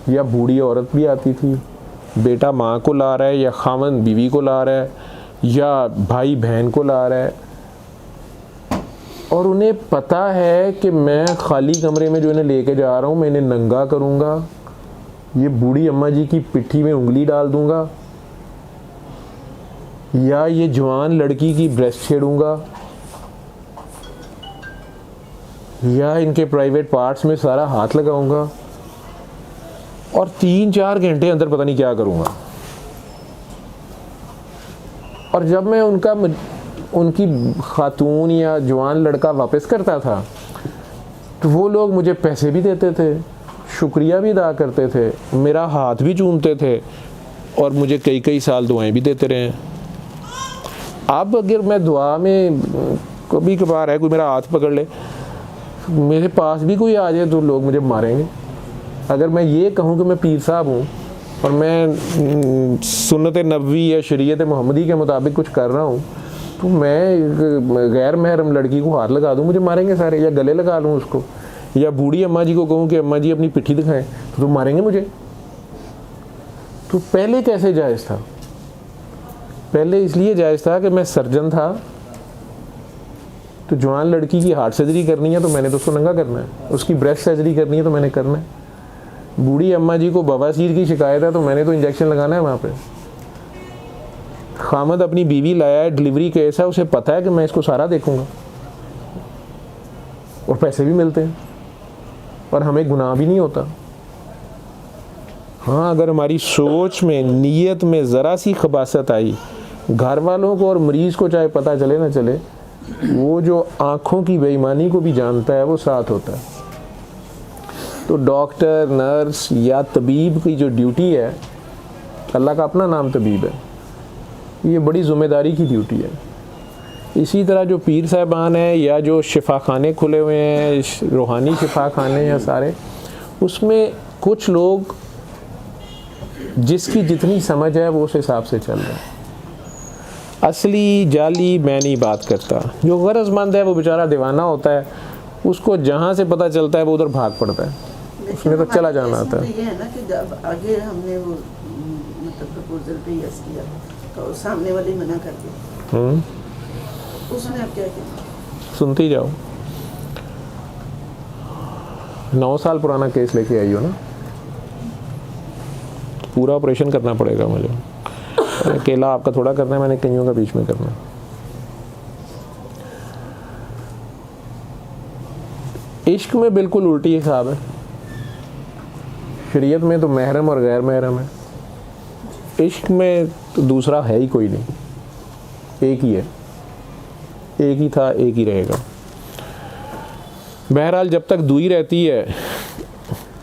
या बूढ़ी औरत भी आती थी, बेटा माँ को ला रहा है या खामन बीवी को ला रहा है या भाई बहन को ला रहा है, और उन्हें पता है कि मैं खाली कमरे में जो इन्हें लेके जा रहा हूँ मैं इन्हें नंगा करूँगा, ये बूढ़ी अम्मा जी की पिट्ठी में उंगली डाल दूँगा, या ये जवान लड़की की ब्रेस्ट छेड़ूंगा, या इनके प्राइवेट पार्ट्स में सारा हाथ लगाऊंगा, और 3-4 घंटे अंदर पता नहीं क्या करूंगा। और जब मैं उनकी खातून या जवान लड़का वापस करता था तो वो लोग मुझे पैसे भी देते थे, शुक्रिया भी अदा करते थे, मेरा हाथ भी चूमते थे, और मुझे कई साल दुआएं भी देते रहे। अब अगर मैं दुआ में कभी कभार है कोई मेरा हाथ पकड़ ले, मेरे पास भी कोई आ जाए तो लोग मुझे मारेंगे। अगर मैं ये कहूँ कि मैं पीर साहब हूँ और मैं सुन्नत नबवी या शरीयत मोहम्मदी के मुताबिक कुछ कर रहा हूँ, तो मैं गैर महरम लड़की को हाथ लगा दूँ, मुझे मारेंगे सारे, या गले लगा लूँ उसको, या बूढ़ी अम्मा जी को कहूँ कि अम्मा जी अपनी पिट्ठी दिखाएं तो मारेंगे मुझे। तो पहले कैसे जायज़ था? पहले इसलिए जायज़ था कि मैं सर्जन था, तो जवान लड़की की हार्ट सर्जरी करनी है तो मैंने तो उसको नंगा करना है, उसकी ब्रेस्ट सर्जरी करनी है तो मैंने करना है, बूढ़ी अम्मा जी को बवासीर की शिकायत है तो मैंने तो इंजेक्शन लगाना है वहाँ पे। खामद अपनी बीवी लाया है, डिलीवरी केस है, उसे पता है कि मैं इसको सारा देखूंगा, और पैसे भी मिलते हैं और हमें गुनाह भी नहीं होता। हाँ, अगर हमारी सोच में, नीयत में ज़रा सी खबासत आई, घर वालों को और मरीज़ को चाहे पता चले ना चले, वो जो आँखों की बेईमानी को भी जानता है वो साथ होता है। तो डॉक्टर, नर्स या तबीब की जो ड्यूटी है, अल्लाह का अपना नाम तबीब है, ये बड़ी ज़िम्मेदारी की ड्यूटी है। इसी तरह जो पीर साहबान हैं या जो शिफा खाने खुले हुए हैं, रूहानी शिफा खाने या सारे, उसमें कुछ लोग जिसकी जितनी समझ है वो उस हिसाब से चल रहा है। असली जाली मैं नहीं बात करता, जो गरजमंद है वो बेचारा दीवाना होता है, उसको जहाँ से पता चलता है वो उधर भाग पड़ता है, उसमें तो चला जाना आता है। ये है ना कि जब आगे हमने वो मतलब प्रपोजल पे यस किया तो सामने वाले मना कर दिया, उसने अब क्या किया? सुनती जाओ। 9 साल पुराना केस लेके आई हो ना, पूरा ऑपरेशन करना पड़ेगा मुझे, अकेला आपका थोड़ा करना है, मैंने कईयों का बीच में करना है। इश्क में बिल्कुल उल्टी हिसाब है, शरीयत में तो महरम और गैर महरम है, इश्क में तो दूसरा है ही कोई नहीं, एक ही है, एक ही था, एक ही रहेगा। बहरहाल जब तक दुई रहती है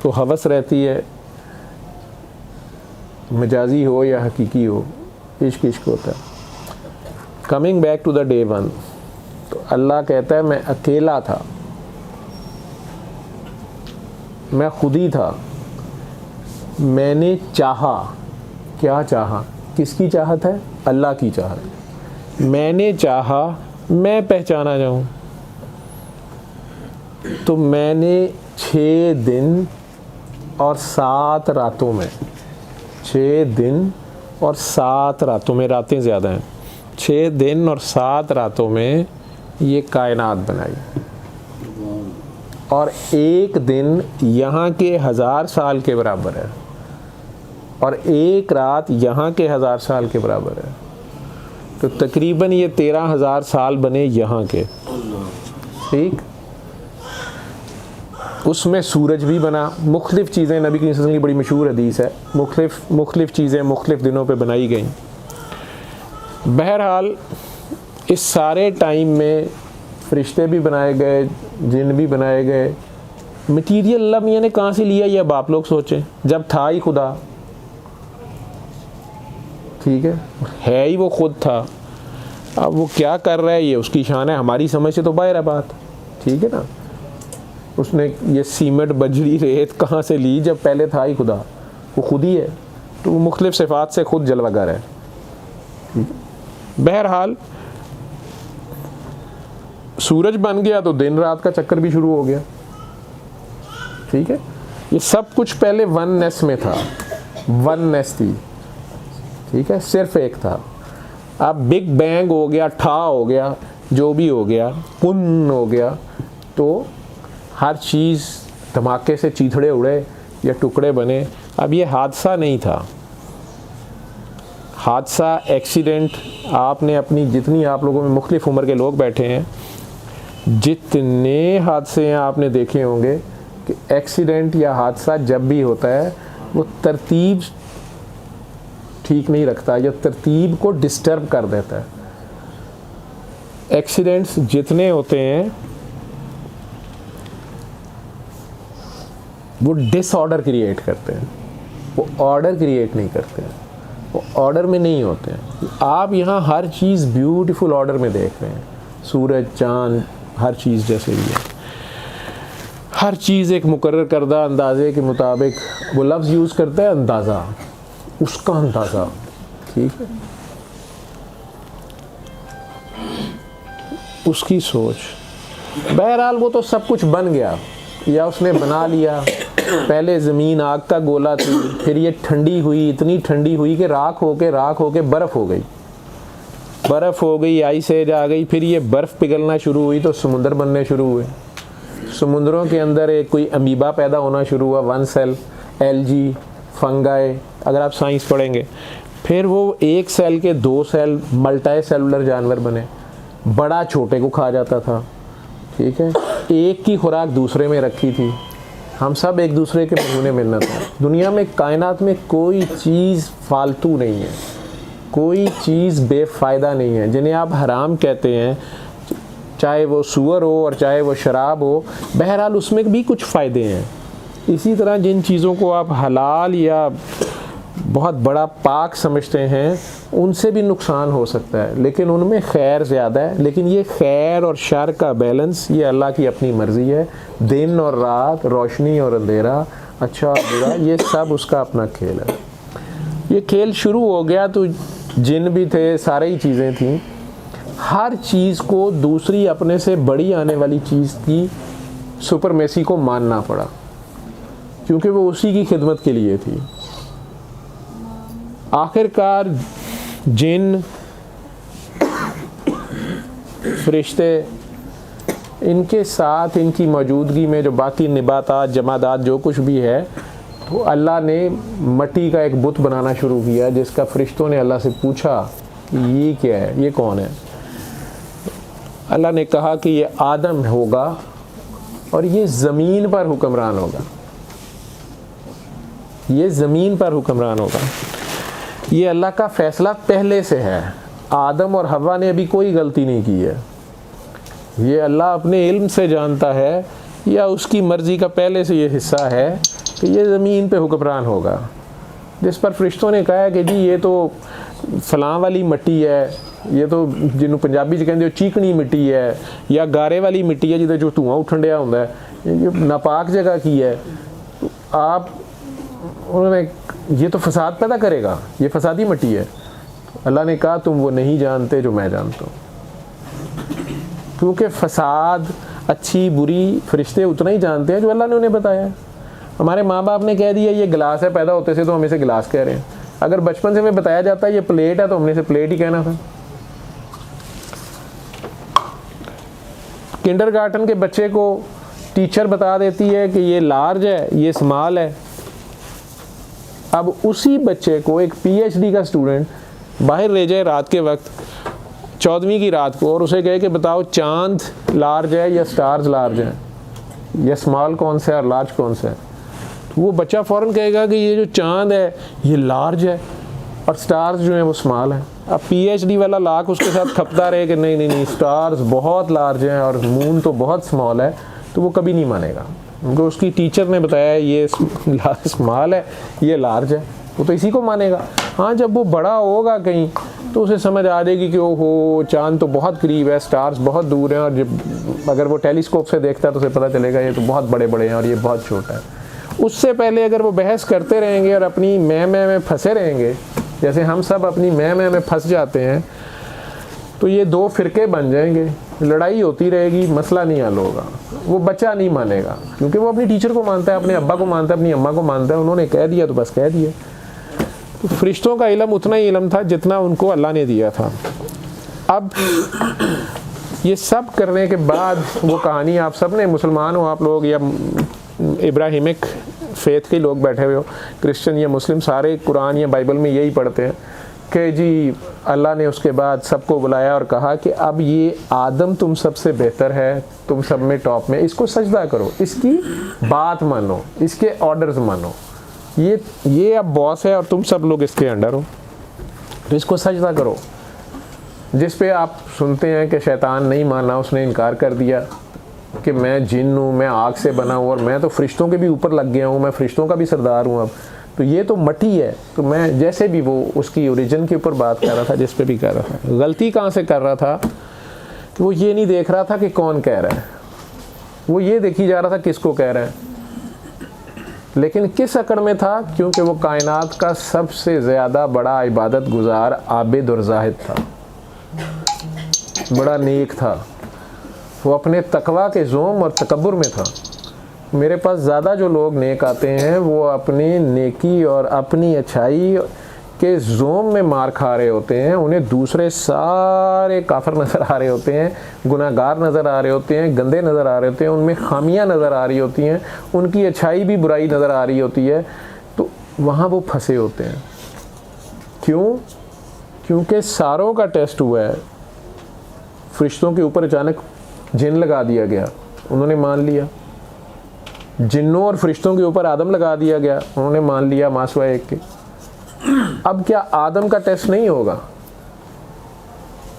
तो हवस रहती है, मजाजी हो या हकीकी हो, इश्क इश्क होता है। Coming back to the day one, तो अल्लाह कहता है मैं अकेला था, मैं खुद ही था, मैंने चाहा। क्या चाहा? किसकी चाहत है? अल्लाह की चाहत। मैंने चाहा मैं पहचाना जाऊं, तो मैंने 6 दिन और 7 रातों में, 6 दिन और 7 रातों में, रातें ज़्यादा हैं, 6 दिन और 7 रातों में ये कायनात बनाई, और एक दिन यहाँ के 1000 साल के बराबर है, और एक रात यहाँ के 1000 साल के बराबर है, तो तकरीबन ये 13,000 साल बने यहाँ के। ठीक, उसमें सूरज भी बना, मुख्तलिफ़ चीज़ें, नबी की सल्लल्लाहु अलैहि वसल्लम की बड़ी मशहूर हदीस है, मुख्तलिफ़ चीज़ें मुख्तलिफ़ दिनों पे बनाई गई। बहरहाल इस सारे टाइम में फ़रिश्ते भी बनाए गए, जिन भी बनाए गए, मटीरियल अल्लाह मियाँ ने कहाँ से लिया ये अब आप लोग सोचें, जब था ही खुदा, ठीक है ही वो खुद था, अब वो क्या कर रहा है ये उसकी शान है, हमारी समझ से तो बाहर है बात, ठीक है ना। उसने ये सीमेंट, बजरी, रेत कहाँ से ली जब पहले था ही खुदा, वो खुद ही है, तो वो मुख्तलिफ़ सिफ़ात से खुद जलवागर है। बहरहाल सूरज बन गया तो दिन रात का चक्कर भी शुरू हो गया, ठीक है। ये सब कुछ पहले वननेस में था, वननेस थी, ठीक है, सिर्फ एक था। अब बिग बैंग हो गया, ठा हो गया, जो भी हो गया, पुन हो गया, तो हर चीज़ धमाके से चीथड़े उड़े या टुकड़े बने। अब ये हादसा नहीं था, हादसा, एक्सीडेंट, आपने अपनी जितनी आप लोगों में मुख्तलिफ़ उम्र के लोग बैठे हैं, जितने हादसे हैं आपने देखे होंगे कि एक्सीडेंट या हादसा जब भी होता है वो तरतीब ठीक नहीं रखता या तरतीब को डिस्टर्ब कर देता है। एक्सीडेंट्स जितने होते हैं वो डिसऑर्डर क्रिएट करते हैं, वो ऑर्डर क्रिएट नहीं करते हैं, वो ऑर्डर में नहीं होते हैं। आप यहाँ हर चीज़ ब्यूटीफुल ऑर्डर में देख रहे हैं, सूरज, चाँद, हर चीज़ जैसे भी है, हर चीज़ एक मुकर्रर करदा अंदाजे के मुताबिक, वो लफ्ज़ यूज़ करता है अंदाज़ा, उसका अंदाज़ा, ठीक है, उसकी सोच। बहरहाल वो तो सब कुछ बन गया, या उसने बना लिया। पहले ज़मीन आग का गोला थी, फिर ये ठंडी हुई, इतनी ठंडी हुई कि राख होके बर्फ़ हो गई, बर्फ़ हो गई, आइस एज आ गई, फिर ये बर्फ़ पिघलना शुरू हुई तो समुंदर बनने शुरू हुए। समुद्रों के अंदर एक कोई अमीबा पैदा होना शुरू हुआ, 1 सेल, एल्गी, फंगाई, अगर आप साइंस पढ़ेंगे। फिर वो 1 सेल के 2 सेल मल्टी सेलुलर जानवर बने, बड़ा छोटे को खा जाता था, ठीक है। एक की खुराक दूसरे में रखी थी, हम सब एक दूसरे के नमूने मिलना था। दुनिया में, कायनात में कोई चीज़ फालतू नहीं है, कोई चीज़ बेफ़ायदा नहीं है। जिन्हें आप हराम कहते हैं, चाहे वो सूअर हो और चाहे वो शराब हो, बहरहाल उसमें भी कुछ फ़ायदे हैं। इसी तरह जिन चीज़ों को आप हलाल या बहुत बड़ा पाक समझते हैं, उनसे भी नुकसान हो सकता है, लेकिन उनमें खैर ज़्यादा है। लेकिन ये खैर और शर का बैलेंस, ये अल्लाह की अपनी मर्ज़ी है। दिन और रात, रोशनी और अंधेरा, अच्छा और बुरा, ये सब उसका अपना खेल है। ये खेल शुरू हो गया तो जिन भी थे, सारी ही चीज़ें थीं। हर चीज़ को दूसरी अपने से बड़ी आने वाली चीज़ की सुपरमेसी को मानना पड़ा, क्योंकि वो उसी की खिदमत के लिए थी। आखिरकार जिन, फरिश्ते, इनके साथ, इनकी मौजूदगी में जो बाकी निबातात, जमादात, जो कुछ भी है, तो अल्लाह ने मट्टी का एक बुत बनाना शुरू किया, जिसका फरिश्तों ने अल्लाह से पूछा कि ये क्या है, ये कौन है। अल्लाह ने कहा कि ये आदम होगा और ये ज़मीन पर हुक्मरान होगा, ये ज़मीन पर हुक्मरान होगा। ये अल्लाह का फ़ैसला पहले से है। आदम और हवा ने अभी कोई गलती नहीं की है। ये अल्लाह अपने इल्म से जानता है या उसकी मर्ज़ी का पहले से ये हिस्सा है कि ये ज़मीन पे हुक्मरान होगा। जिस पर फरिश्तों ने कहा कि जी ये तो फलां वाली मिट्टी है, ये तो जिन्हों पंजाबी च कहते हो चीकनी मिट्टी है, या गारे वाली मिट्टी है जिहदे जो धुआं उठन दिया होंदा है, ये नापाक जगह की है। तो आप, उन्होंने, ये तो फसाद पैदा करेगा, ये फसादी मिट्टी है। अल्लाह ने कहा तुम वो नहीं जानते जो मैं जानता हूँ, क्योंकि फसाद, अच्छी बुरी, फरिश्ते उतना ही जानते हैं जो अल्लाह ने उन्हें बताया है। हमारे माँ बाप ने कह दिया ये गिलास है, पैदा होते से तो हम इसे गिलास कह रहे हैं। अगर बचपन से हमें बताया जाता है ये प्लेट है, तो हमने इसे प्लेट ही कहना था। किंडरगार्टन के बच्चे को टीचर बता देती है कि ये लार्ज है, ये स्मॉल है। अब उसी बच्चे को एक PhD का स्टूडेंट बाहर ले जाए रात के वक्त, 14वीं की रात को, और उसे कहे कि बताओ चांद लार्ज है या स्टार्स लार्ज हैं, या स्मॉल कौन सा है और लार्ज कौन सा है, तो वो बच्चा फ़ौरन कहेगा कि ये जो चांद है ये लार्ज है और स्टार्स जो हैं वो स्मॉल हैं। अब PhD वाला लाख उसके साथ खपता रहे कि नहीं नहीं नहीं, स्टार्स बहुत लार्ज हैं और मून तो बहुत स्मॉल है, तो वो कभी नहीं मानेगा, क्योंकि उसकी टीचर ने बताया ये स्मॉल है, ये लार्ज है, वो तो इसी को मानेगा। हाँ, जब वो बड़ा होगा कहीं तो उसे समझ आ जाएगी कि ओहो चांद तो बहुत करीब है, स्टार्स बहुत दूर हैं, और जब अगर वो टेलीस्कोप से देखता है तो उसे पता चलेगा ये तो बहुत बड़े बड़े हैं और ये बहुत छोटा है। उससे पहले अगर वो बहस करते रहेंगे और अपनी मैं में फंसे रहेंगे, जैसे हम सब अपनी मैं में फंस जाते हैं, तो ये 2 फ़िरके बन जाएंगे, लड़ाई होती रहेगी, मसला नहीं हल होगा। वो बच्चा नहीं मानेगा, क्योंकि वो अपनी टीचर को मानता है, अपने अब्बा को मानता है, अपनी अम्मा को मानता है, उन्होंने कह दिया तो बस कह दिया। तो फरिश्तों का इल्म उतना ही इल्म था जितना उनको अल्लाह ने दिया था। अब ये सब करने के बाद वो कहानी, आप सब ने, मुसलमान हो आप लोग या इब्राहिमिक फेथ के लोग बैठे हुए हो, क्रिश्चियन या मुस्लिम, सारे कुरान या बाइबल में यही पढ़ते हैं कि जी अल्लाह ने उसके बाद सबको बुलाया और कहा कि अब ये आदम तुम सबसे बेहतर है, तुम सब में टॉप में, इसको सजदा करो, इसकी बात मानो, इसके ऑर्डर्स मानो, ये अब बॉस है और तुम सब लोग इसके अंडर हो, तो इसको सजदा करो। जिस पे आप सुनते हैं कि शैतान नहीं माना, उसने इनकार कर दिया कि मैं जिन हूँ, मैं आग से बना हूँ और मैं तो फरिश्तों के भी ऊपर लग गया हूँ, मैं फरिश्तों का भी सरदार हूँ। अब तो ये तो मट्टी है, तो मैं जैसे भी, वो उसकी ओरिजिन के ऊपर बात कर रहा था, जिस पे भी कर रहा था। गलती कहाँ से कर रहा था कि वो ये नहीं देख रहा था कि कौन कह रहा है, वो ये देखी जा रहा था किसको कह रहा है। लेकिन किस अकड़ में था? क्योंकि वो कायनात का सबसे ज़्यादा बड़ा इबादत गुजार, आबिद और जाहिद था, बड़ा नेक था। वो अपने तकवा के ज़ोम और तकब्बुर में था। मेरे पास ज़्यादा जो लोग नेक आते हैं वो अपनी नेकी और अपनी अच्छाई के ज़ोम में मार खा रहे होते हैं, उन्हें दूसरे सारे काफिर नज़र आ रहे होते हैं, गुनाहगार नज़र आ रहे होते हैं, गंदे नज़र आ रहे होते हैं, उनमें खामियां नज़र आ रही होती हैं, उनकी अच्छाई भी बुराई नज़र आ रही होती है, तो वहाँ वो फंसे होते हैं। क्यों? क्योंकि सारों का टेस्ट हुआ है। फरिश्तों के ऊपर अचानक जिन लगा दिया गया, उन्होंने मान लिया। जिन्नों और फरिश्तों के ऊपर आदम लगा दिया गया, उन्होंने मान लिया मासवा एक के। अब क्या आदम का टेस्ट नहीं होगा?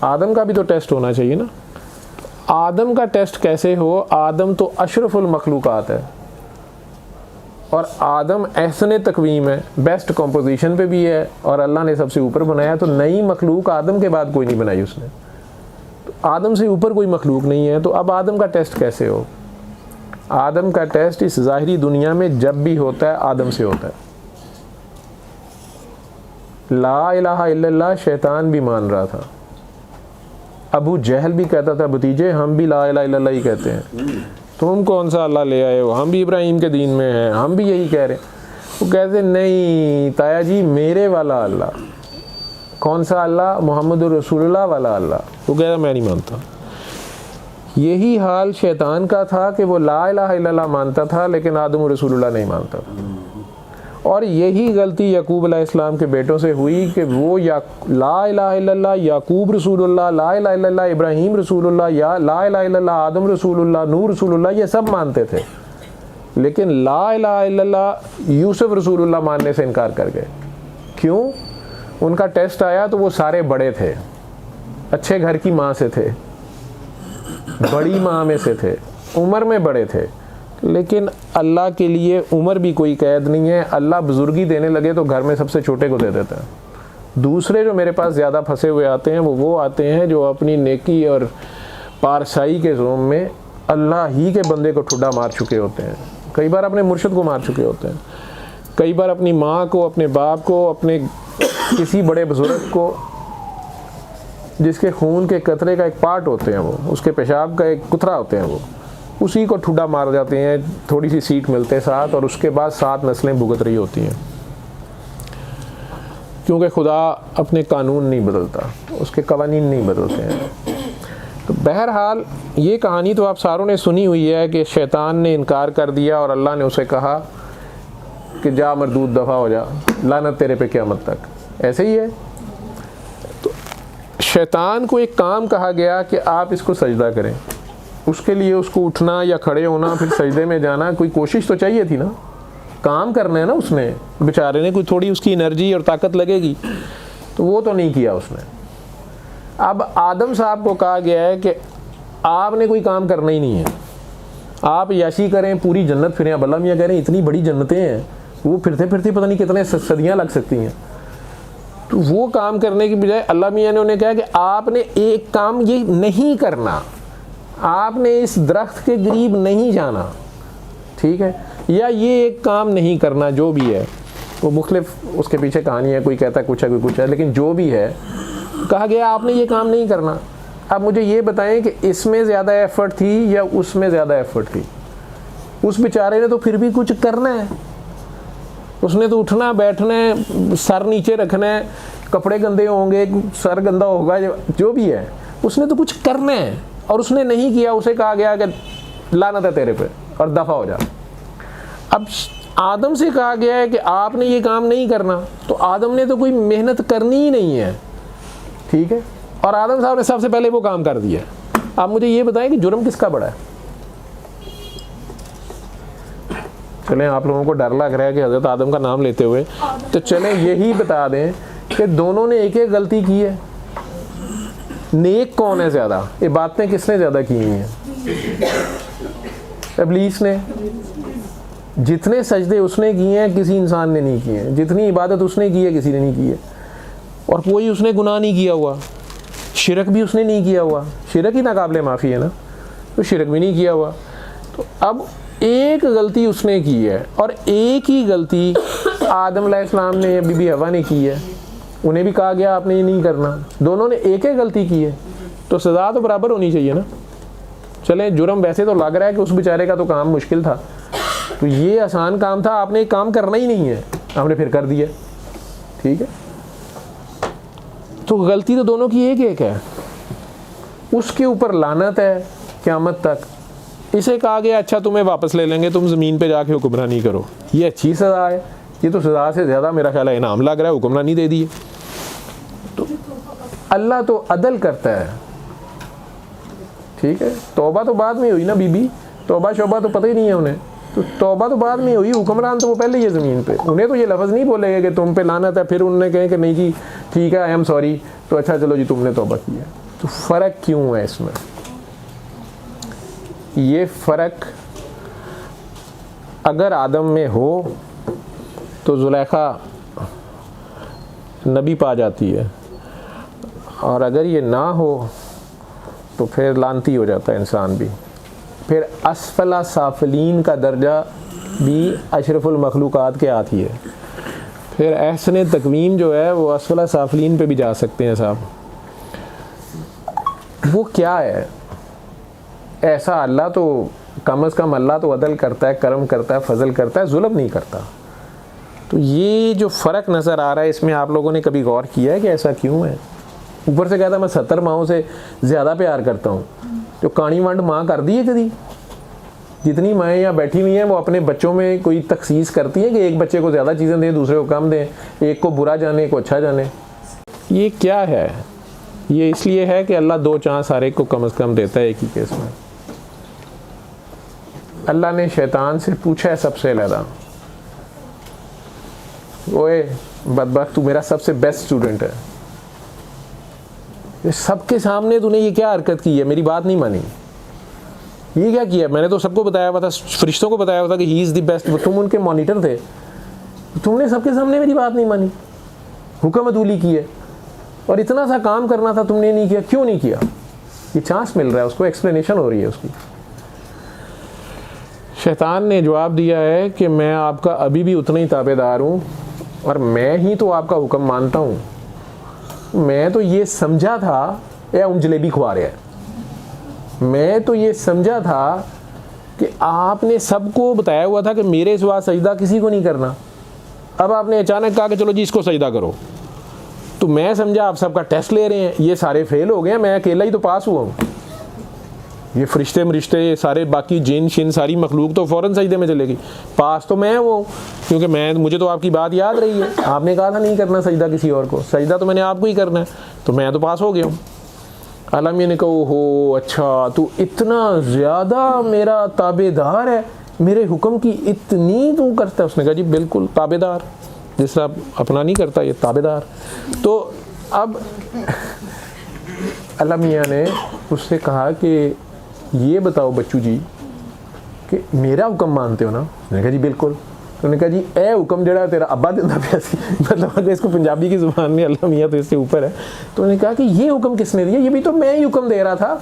आदम का भी तो टेस्ट होना चाहिए ना। आदम का टेस्ट कैसे हो? आदम तो अशरफुल मखलूकात है और आदम एहसने तकवीम है, बेस्ट कंपोजिशन पे भी है और अल्लाह ने सबसे ऊपर बनाया। तो नई मखलूक आदम के बाद कोई नहीं बनाई उसने, तो आदम से ऊपर कोई मखलूक नहीं है। तो अब आदम का टेस्ट कैसे हो? आदम का टेस्ट इस ज़ाहिरी दुनिया में जब भी होता है आदम से होता है। ला इलाहा इल्लल्लाह शैतान भी मान रहा था, अबू जहल भी कहता था भतीजे हम भी ला इलाहा इल्लल्लाह ही कहते हैं, तुम कौन सा अल्लाह ले आए हो, हम भी इब्राहिम के दीन में हैं, हम भी यही कह रहे हैं। वो कहते नहीं ताया जी, मेरे वाला अल्लाह। कौन सा अल्लाह? मोहम्मद रसूलुल्लाह वाला अल्लाह। वो कहता मैं नहीं मानता। यही हाल शैतान का था कि वो ला इलाहा इल्लल्लाह मानता था लेकिन आदम रसूलुल्लाह नहीं मानता। और यही गलती याकूब अलैहिस्सलाम के बेटों से हुई कि वो ला इलाहा इल्लल्लाह याकूब रसूलुल्लाह, ला इलाहा इल्लल्लाह इब्राहिम रसूलुल्लाह, या ला इलाहा इल्लल्लाह आदम रसूलुल्लाह, नूह रसूलुल्लाह, ये सब मानते थे, लेकिन ला इलाहा इल्लल्लाह यूसुफ रसूलुल्लाह मानने से इनकार कर गए। क्यों? उनका टेस्ट आया तो वो सारे बड़े थे, अच्छे घर की माँ से थे, बड़ी माँ में से थे, उम्र में बड़े थे, लेकिन अल्लाह के लिए उम्र भी कोई कैद नहीं है। अल्लाह बुजुर्गी देने लगे तो घर में सबसे छोटे को दे देता है। दूसरे जो मेरे पास ज़्यादा फंसे हुए आते हैं वो आते हैं जो अपनी नेकी और पारसाई के ज़ोम में अल्लाह ही के बंदे को ठुड्डा मार चुके होते हैं, कई बार अपने मुर्शिद को मार चुके होते हैं, कई बार अपनी माँ को, अपने बाप को, अपने किसी बड़े बुजुर्ग को जिसके खून के कतरे का एक पार्ट होते हैं वो, उसके पेशाब का एक कुतरा होते हैं वो, उसी को ठुड्डा मार जाते हैं, थोड़ी सी सीट मिलते साथ, और उसके बाद 7 नस्लें भुगत रही होती हैं। क्योंकि खुदा अपने कानून नहीं बदलता, उसके कवानीन नहीं बदलते हैं। तो बहरहाल ये कहानी तो आप सारों ने सुनी हुई है कि शैतान ने इनकार कर दिया और अल्लाह ने उसे कहा कि जा मरदूद दफ़ा हो जा, लानत तेरे पे क़यामत तक। ऐसे ही है। तो शैतान को एक काम कहा गया कि आप इसको सजदा करें, उसके लिए उसको उठना या खड़े होना फिर सजदे में जाना, कोई कोशिश तो चाहिए थी ना, काम करना है ना उसने, बेचारे ने, कोई थोड़ी उसकी एनर्जी और ताकत लगेगी, तो वो तो नहीं किया उसने। अब आदम साहब को कहा गया है कि आपने कोई काम करना ही नहीं है, आप याशी करें, पूरी जन्नत फिरें। अब अल्लाह मियाँ कह रहे हैं इतनी बड़ी जन्नतें हैं, वो फिरते फिरते पता नहीं कितने सदियाँ लग सकती हैं, तो वो काम करने की बजाय अल्लाह मियाँ ने उन्हें कहा कि आपने एक काम ये नहीं करना, आपने इस दरख्त के करीब नहीं जाना, ठीक है, या ये एक काम नहीं करना, जो भी है वो मुख्तलिफ उसके पीछे कहानी है, कोई कहता है कुछ है, कोई कुछ है, लेकिन जो भी है कहा गया आपने ये काम नहीं करना। अब मुझे ये बताएं कि इसमें ज़्यादा एफर्ट थी या उसमें ज़्यादा एफर्ट थी? उस बेचारे ने तो फिर भी कुछ करना है, उसने तो उठना बैठना है, सर नीचे रखना है, कपड़े गंदे होंगे, सर गंदा होगा, जो भी है उसने तो कुछ करना है, और उसने नहीं किया। उसे कहा गया कि लानत है तेरे पे और दफ़ा हो जा। अब आदम से कहा गया है कि आपने ये काम नहीं करना, तो आदम ने तो कोई मेहनत करनी ही नहीं है, ठीक है, और आदम साहब ने सबसे पहले वो काम कर दिया। आप मुझे ये बताएं कि जुर्म किसका बड़ा है? चलें, आप लोगों को डर लग रहा है कि हज़रत आदम का नाम लेते हुए, तो चलें यही बता दें कि दोनों ने एक एक गलती की है। नेक कौन है ज़्यादा? ये बातें किसने ज़्यादा की हुई हैं? इब्लीस ने। जितने सजदे उसने किए हैं किसी इंसान ने नहीं किए हैं, जितनी इबादत उसने की है किसी ने नहीं की है, और कोई उसने गुनाह नहीं किया हुआ, शिरक भी उसने नहीं किया हुआ, शिरक ही नाकाबिले माफ़ी है ना, तो शिरक भी नहीं किया हुआ। तो अब एक गलती उसने की है, और एक ही गलती आदम अलैहिस्सलाम ने, बीबी हवा ने की है, उन्हें भी कहा गया आपने ये नहीं करना, दोनों ने एक ही गलती की है, तो सज़ा तो बराबर होनी चाहिए ना। चलें, जुर्म वैसे तो लग रहा है कि उस बेचारे का तो काम मुश्किल था, तो ये आसान काम था, आपने एक काम करना ही नहीं है, आपने फिर कर दिया, ठीक है। तो गलती तो दोनों की एक है, उसके ऊपर लानत है क़यामत तक। इसे कहा गया अच्छा तुम्हें वापस ले लेंगे, तुम ज़मीन पे जाके हुक्मरानी करो, ये अच्छी सज़ा है। ये तो सज़ा से ज़्यादा मेरा ख्याल है इनाम लग रहा है, हुक्मरानी दे दी है। तो अल्लाह तो अदल करता है, ठीक है। तौबा तो बाद में हुई ना बीबी, तौबा शौबा तो पता ही नहीं है उन्हें, तो तौबा तो बाद में हुई, हुक्मरान तो वो पहले ही है ज़मीन पे। उन्हें तो ये लफ्ज़ नहीं बोलेंगे कि तुम पे लानत है, फिर उन्होंने कहे कि नहीं जी ठीक है आई एम सॉरी, तो अच्छा चलो जी तुमने तौबा किया। तो फ़र्क क्यों है इसमें? ये फ़र्क अगर आदम में हो तो जुलेखा नबी पा जाती है, और अगर ये ना हो तो फिर लानती हो जाता है इंसान भी। फिर असफला साफलीन का दर्जा भी अशरफुल मखलूक़ात के आती है। फिर एहसन तकवीम जो है वो असफला साफलीन पे भी जा सकते हैं साहब। वो क्या है? ऐसा अल्लाह तो कम अज़ कम अल्लाह तो अदल करता है, करम करता है, फजल करता है, जुल्म नहीं करता। तो ये जो फ़र्क नज़र आ रहा है इसमें आप लोगों ने कभी गौर किया है कि ऐसा क्यों है? ऊपर से कहता मैं 70 माओं से ज़्यादा प्यार करता हूँ, जो कानी वंड माँ कर दी है कभी? जितनी माएँ यहाँ बैठी हुई हैं वो अपने बच्चों में कोई तखसीस करती हैं कि एक बच्चे को ज़्यादा चीज़ें दें, दूसरे को कम दें, एक को बुरा जाने, एक को अच्छा जाने? ये क्या है? ये इसलिए है कि अल्लाह दो चांस हर एक को कम अज़ कम देता है एक ही केस में। अल्लाह ने शैतान से पूछा है सबसे ज़्यादा, ओए बदबख्त तू मेरा सबसे बेस्ट स्टूडेंट है, ये सबके सामने तूने ये क्या हरकत की है, मेरी बात नहीं मानी, ये क्या किया? मैंने तो सबको बताया हुआ था, फरिश्तों को बताया हुआ था कि ही इज़ द बेस्ट, तुम उनके मॉनिटर थे, तुमने सबके सामने मेरी बात नहीं मानी, हुक्म अदूली की है, और इतना सा काम करना था तुमने नहीं किया। क्यों नहीं किया? ये चांस मिल रहा है उसको, एक्सप्लेनेशन हो रही है उसकी। शैतान ने जवाब दिया है कि मैं आपका अभी भी उतना ही ताबेदार हूँ, और मैं ही तो आपका हुक्म मानता हूँ। मैं तो ये समझा था या उन जलेबी खुआ रहा है, मैं तो ये समझा था कि आपने सबको बताया हुआ था कि मेरे सिवा सजदा किसी को नहीं करना। अब आपने अचानक कहा कि चलो जी इसको सजदा करो, तो मैं समझा आप सबका टेस्ट ले रहे हैं, ये सारे फेल हो गए, मैं अकेला ही तो पास हुआ हूँ। ये फरिश्ते मरिश्ते ये सारे बाकी जिन शिन सारी मखलूक तो फ़ौरन सजदे में चलेगी, पास तो मैं वो, क्योंकि मुझे तो आपकी बात याद रही है, आपने कहा था नहीं करना सजदा किसी और को, सजदा तो मैंने आपको ही करना है, तो मैं तो पास हो गया हूँ। अल्लाह ने कहा हो अच्छा तू इतना ज़्यादा मेरा ताबेदार है, मेरे हुक्म की इतनी तू करता है? उसने कहा जी बिल्कुल ताबेदार, जिस तरह अपना नहीं करता ये ताबेदार। तो अब अल्लाह मियाँ ने उससे कहा कि ये बताओ बच्चू जी कि मेरा हुक्म मानते हो ना? उसने कहा जी बिल्कुल। तो उन्होंने कहा जी ए हुक्म जड़ा तेरा अब्बा देता पैसे, मतलब अगर इसको पंजाबी की ज़ुबान में अल्लाह मियाँ तो इससे ऊपर है। तो उन्होंने कहा कि ये हुक्म किसने दिया? ये भी तो मैं ही हुक्म दे रहा था।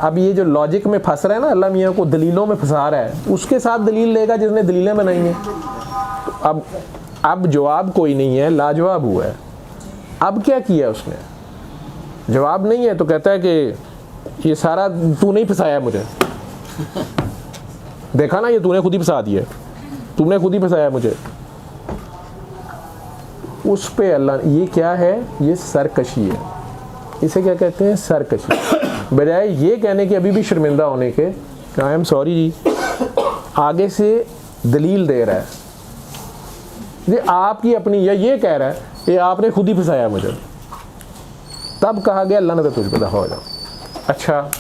अब ये जो लॉजिक में फंस रहा है ना, अल्लाह मियाँ को दलीलों में फंसा रहा है, उसके साथ दलील लेगा जिसने दलीलें बनाई हैं। तो अब जवाब कोई नहीं है, लाजवाब हुआ है। अब क्या किया उसने? जवाब नहीं है तो कहता है कि ये सारा तू नहीं फंसाया मुझे, देखा ना ये तूने खुद ही फंसा दिया, तूने खुद ही फंसाया मुझे। उस पे अल्लाह, ये क्या है? ये सरकशी है। इसे क्या कहते हैं? सरकशी। बजाय ये कहने के अभी भी शर्मिंदा होने के आई एम सॉरी जी, आगे से दलील दे रहा है, ये आपकी अपनी, या ये कह रहा है ये आपने खुद ही फंसाया मुझे। तब कहा गया अल्लाह ने तो तुझ पर दफा हो जाओ। अच्छा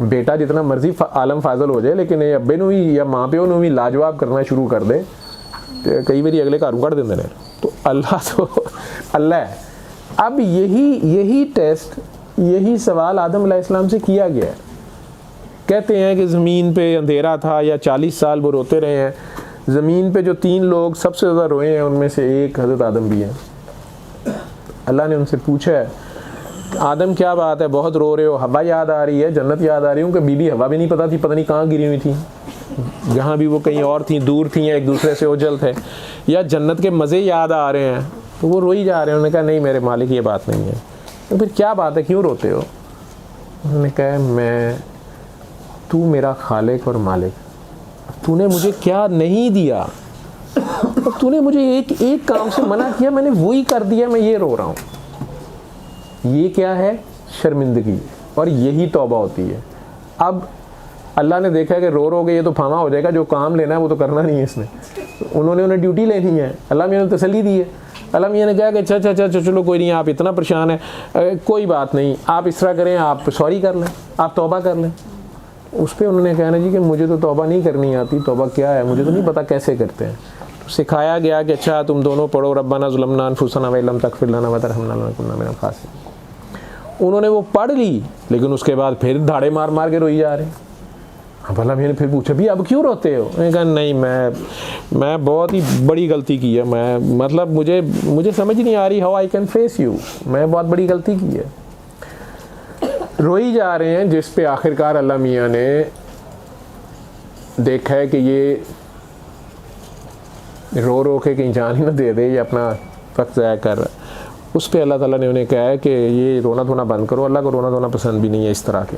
बेटा जितना मर्जी आलम फाजल हो जाए, लेकिन ये अब्बे भी या माँ प्यो भी लाजवाब करना शुरू कर दे तो कई बार अगले घर कट देंगे। तो अल्लाह तो अल्लाह है। अब यही टेस्ट, यही सवाल आदम अलैहिस्सलाम से किया गया है। कहते हैं कि ज़मीन पे अंधेरा था या 40 साल वो रोते रहे हैं। ज़मीन पे जो 3 लोग सबसे ज़्यादा रोए हैं उनमें से एक हज़रत आदम भी हैं। अल्लाह ने उनसे पूछा है आदम क्या बात है बहुत रो रहे हो? हवा याद आ रही है, जन्नत याद आ रही हूँ कि बीबी हवा भी नहीं पता थी, पता नहीं कहाँ गिरी हुई थी, जहाँ भी वो कहीं और थी, दूर थी, एक दूसरे से ओझल थे, या जन्नत के मज़े याद आ रहे हैं? तो वो रो ही जा रहे हैं। उन्होंने कहा नहीं मेरे मालिक ये बात नहीं है। तो फिर क्या बात है, क्यों रोते हो? उन्होंने कहा तू मेरा खालिक और मालिक, तूने मुझे क्या नहीं दिया, और तूने मुझे एक काम से मना किया, मैंने वही कर दिया, मैं ये रो रहा हूँ। ये क्या है? शर्मिंदगी। और यही तौबा होती है। अब अल्लाह ने देखा है कि रो के ये तो फामा हो जाएगा, जो काम लेना है वो तो करना नहीं है इसने, उन्होंने उन्हें ड्यूटी लेनी है। अल्लाह मियाँ ने तसल्ली दी है। अल्लाह मियाँ ने कहा कि अच्छा चलो कोई नहीं, आप इतना परेशान है, कोई बात नहीं, आप इस तरह करें, आप सॉरी कर लें, आप तौबा कर लें। उस पर उन्होंने कहा ना जी कि मुझे तो तौबा नहीं करनी आती, तौबा क्या है मुझे तो नहीं पता कैसे करते हैं। तो सिखाया गया कि अच्छा तुम दोनों पढ़ो, रब्बाना ज़ुलमना अनफुसना व इल्लम तग़फिर लना व तरहमना लनकुन्ना मिनल ख़ासिरीन। उन्होंने वो पढ़ ली, लेकिन उसके बाद फिर धाड़े मार मार के रोई जा रहे हैं। भला मैंने फिर पूछा भी अब क्यों रोते हो? मैंने कहा नहीं, मैं बहुत ही बड़ी गलती की है, मैं मतलब मुझे समझ नहीं आ रही how I can face you, मैं बहुत बड़ी गलती की है। रोई जा रहे हैं, जिस पे आखिरकार अल्लाह मियाँ ने देखा है कि ये रो के कहीं जान ही ना दे दे, ये अपना वक्त ज़ाया कर रहा है। उस पे अल्लाह ताला ने उन्हें कहा है कि ये रोना धोना बंद करो, अल्लाह को रोना धोना पसंद भी नहीं है इस तरह के।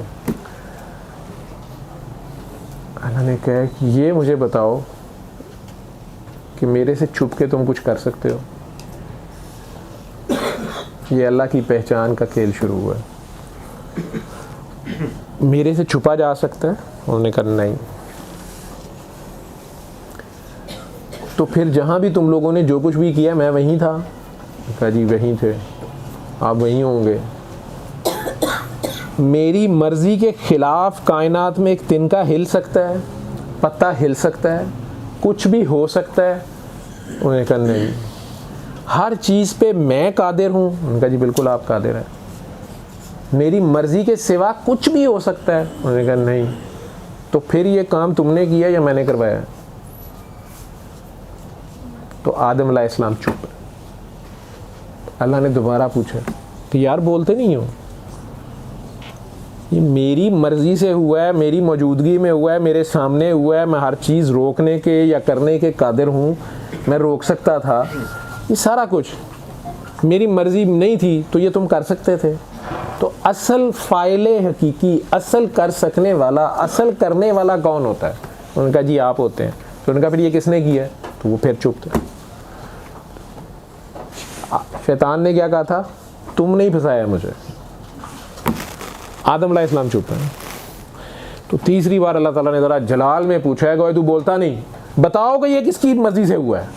अल्लाह ने कहा कि ये मुझे बताओ कि मेरे से छुप के तुम कुछ कर सकते हो? ये अल्लाह की पहचान का खेल शुरू हुआ है। मेरे से छुपा जा सकता है? उन्होंने कहा नहीं। तो फिर जहाँ भी तुम लोगों ने जो कुछ भी किया मैं वहीं था। कहा जी वहीं थे, आप वहीं होंगे। मेरी मर्ज़ी के ख़िलाफ़ कायनात में एक तिनका हिल सकता है, पत्ता हिल सकता है, कुछ भी हो सकता है? उन्होंने कहा नहीं। हर चीज़ पे मैं कादिर हूँ? उन्होंने कहा जी बिल्कुल आप कादिर हैं। मेरी मर्ज़ी के सिवा कुछ भी हो सकता है? उन्होंने कहा नहीं। तो फिर ये काम तुमने किया या मैंने करवाया? तो आदम अलैहिस्सलाम चुप। अल्लाह ने दोबारा पूछा कि यार बोलते नहीं हो? ये मेरी मर्ज़ी से हुआ है, मेरी मौजूदगी में हुआ है, मेरे सामने हुआ है, मैं हर चीज़ रोकने के या करने के कादिर हूँ, मैं रोक सकता था। ये सारा कुछ मेरी मर्ज़ी नहीं थी तो ये तुम कर सकते थे। तो असल फ़ाइले हकीकी, असल कर सकने वाला, असल करने वाला कौन होता है? उन्होंने कहा जी आप होते हैं। तो उन्होंने कहा फिर ये किसने किया? तो वो फिर चुप थे। शैतान ने क्या कहा था? तुम नहीं फंसाया मुझे। आदम अलैहिस्सलाम चुप है। तो तीसरी बार अल्लाह ताला ने ज़रा जलाल में पूछा है कि तू बोलता नहीं, बताओ कि ये किसकी मर्ज़ी से हुआ है?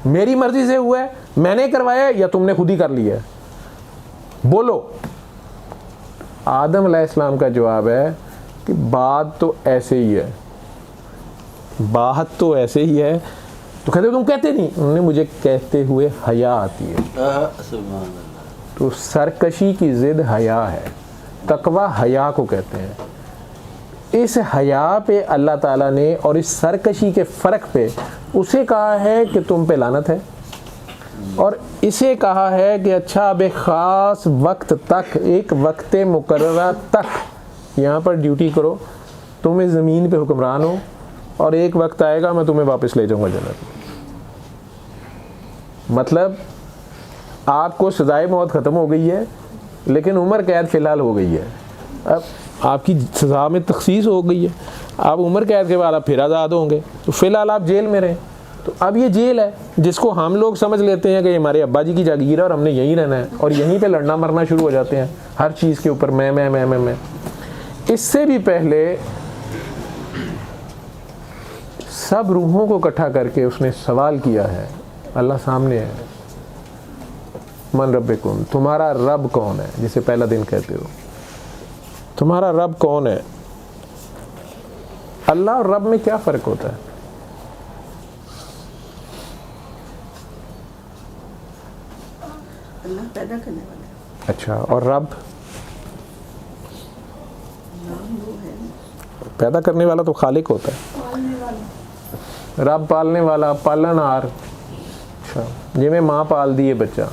मेरी मर्ज़ी से हुआ है, मैंने करवाया या तुमने खुद ही कर लिया है? बोलो। आदम अलैहिस्सलाम का जवाब है कि बात तो ऐसे ही है, बात तो ऐसे ही है। तो कहते तुम कहते नहीं? उन्होंने मुझे कहते हुए हया आती है। तो सरकशी की ज़िद हया है, तकवा हया को कहते हैं। इस हया पे अल्लाह ताला ने और इस सरकशी के फ़र्क पे उसे कहा है कि तुम पे लानत है, और इसे कहा है कि अच्छा अब एक ख़ास वक्त तक, एक वक्त मुकर्ररा तक यहाँ पर ड्यूटी करो, तुम इस ज़मीन पे हुक्मरान हो, और एक वक्त आएगा मैं तुम्हें वापस ले जाऊँगा जन्नत। मतलब आपको सज़ाए मौत ख़त्म हो गई है, लेकिन उम्र कैद फ़िलहाल हो गई है। अब आपकी सज़ा में तख़सीस हो गई है, आप उम्र कैद के बाद आप फिर आज़ाद होंगे, तो फ़िलहाल आप जेल में रहें। तो अब ये जेल है जिसको हम लोग समझ लेते हैं कि ये हमारे अब्बा जी की जागीर है और हमने यहीं रहना है, और यहीं पे लड़ना मरना शुरू हो जाते हैं हर चीज़ के ऊपर मैं। इससे भी पहले सब रूहों को इकट्ठा करके उसने सवाल किया है। अल्लाह सामने है, मन रब्बकुम, तुम्हारा रब कौन है? जिसे पहला दिन कहते हो, तुम्हारा रब कौन है? अल्लाह और रब में क्या फ़र्क होता है? अल्लाह पैदा करने वाला है। अच्छा, और रब? नाम वो है। पैदा करने वाला तो खालिक होता है, रब पालने वाला, पालनहार। अच्छा, जिमें माँ पाल दी है बच्चा,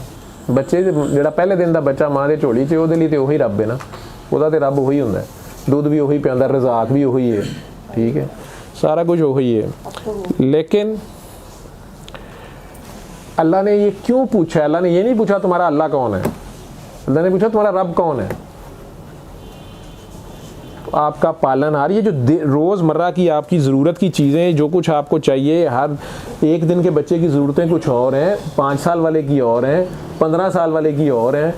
बच्चे ਜਿਹੜਾ ਪਹਿਲੇ ਦਿਨ ਦਾ ਬੱਚਾ ਮਾਂ ਦੇ ਝੋਲੀ 'ਚ, ਉਹਦੇ ਲਈ ਤੇ ਉਹੀ ਰੱਬ ਹੈ ਨਾ, ਉਹਦਾ ਤੇ ਰੱਬ ਉਹੀ ਹੁੰਦਾ, ਦੁੱਧ ਵੀ ਉਹੀ ਪਿਆਉਂਦਾ, ਰਜ਼ਾਕ ਵੀ ਉਹੀ ਹੈ, ठीक है, सारा कुछ वही है। लेकिन अल्लाह ने ये क्यों पूछा? अल्लाह ने ये नहीं पूछा तुम्हारा अल्लाह कौन है, अल्लाह ने पूछा तुम्हारा रब कौन है। आपका पालनहार, ये जो रोज़मर्रा की आपकी ज़रूरत की चीज़ें, जो कुछ आपको चाहिए, हर एक दिन के बच्चे की ज़रूरतें कुछ और हैं, 5 साल वाले की और हैं, 15 साल वाले की और हैं,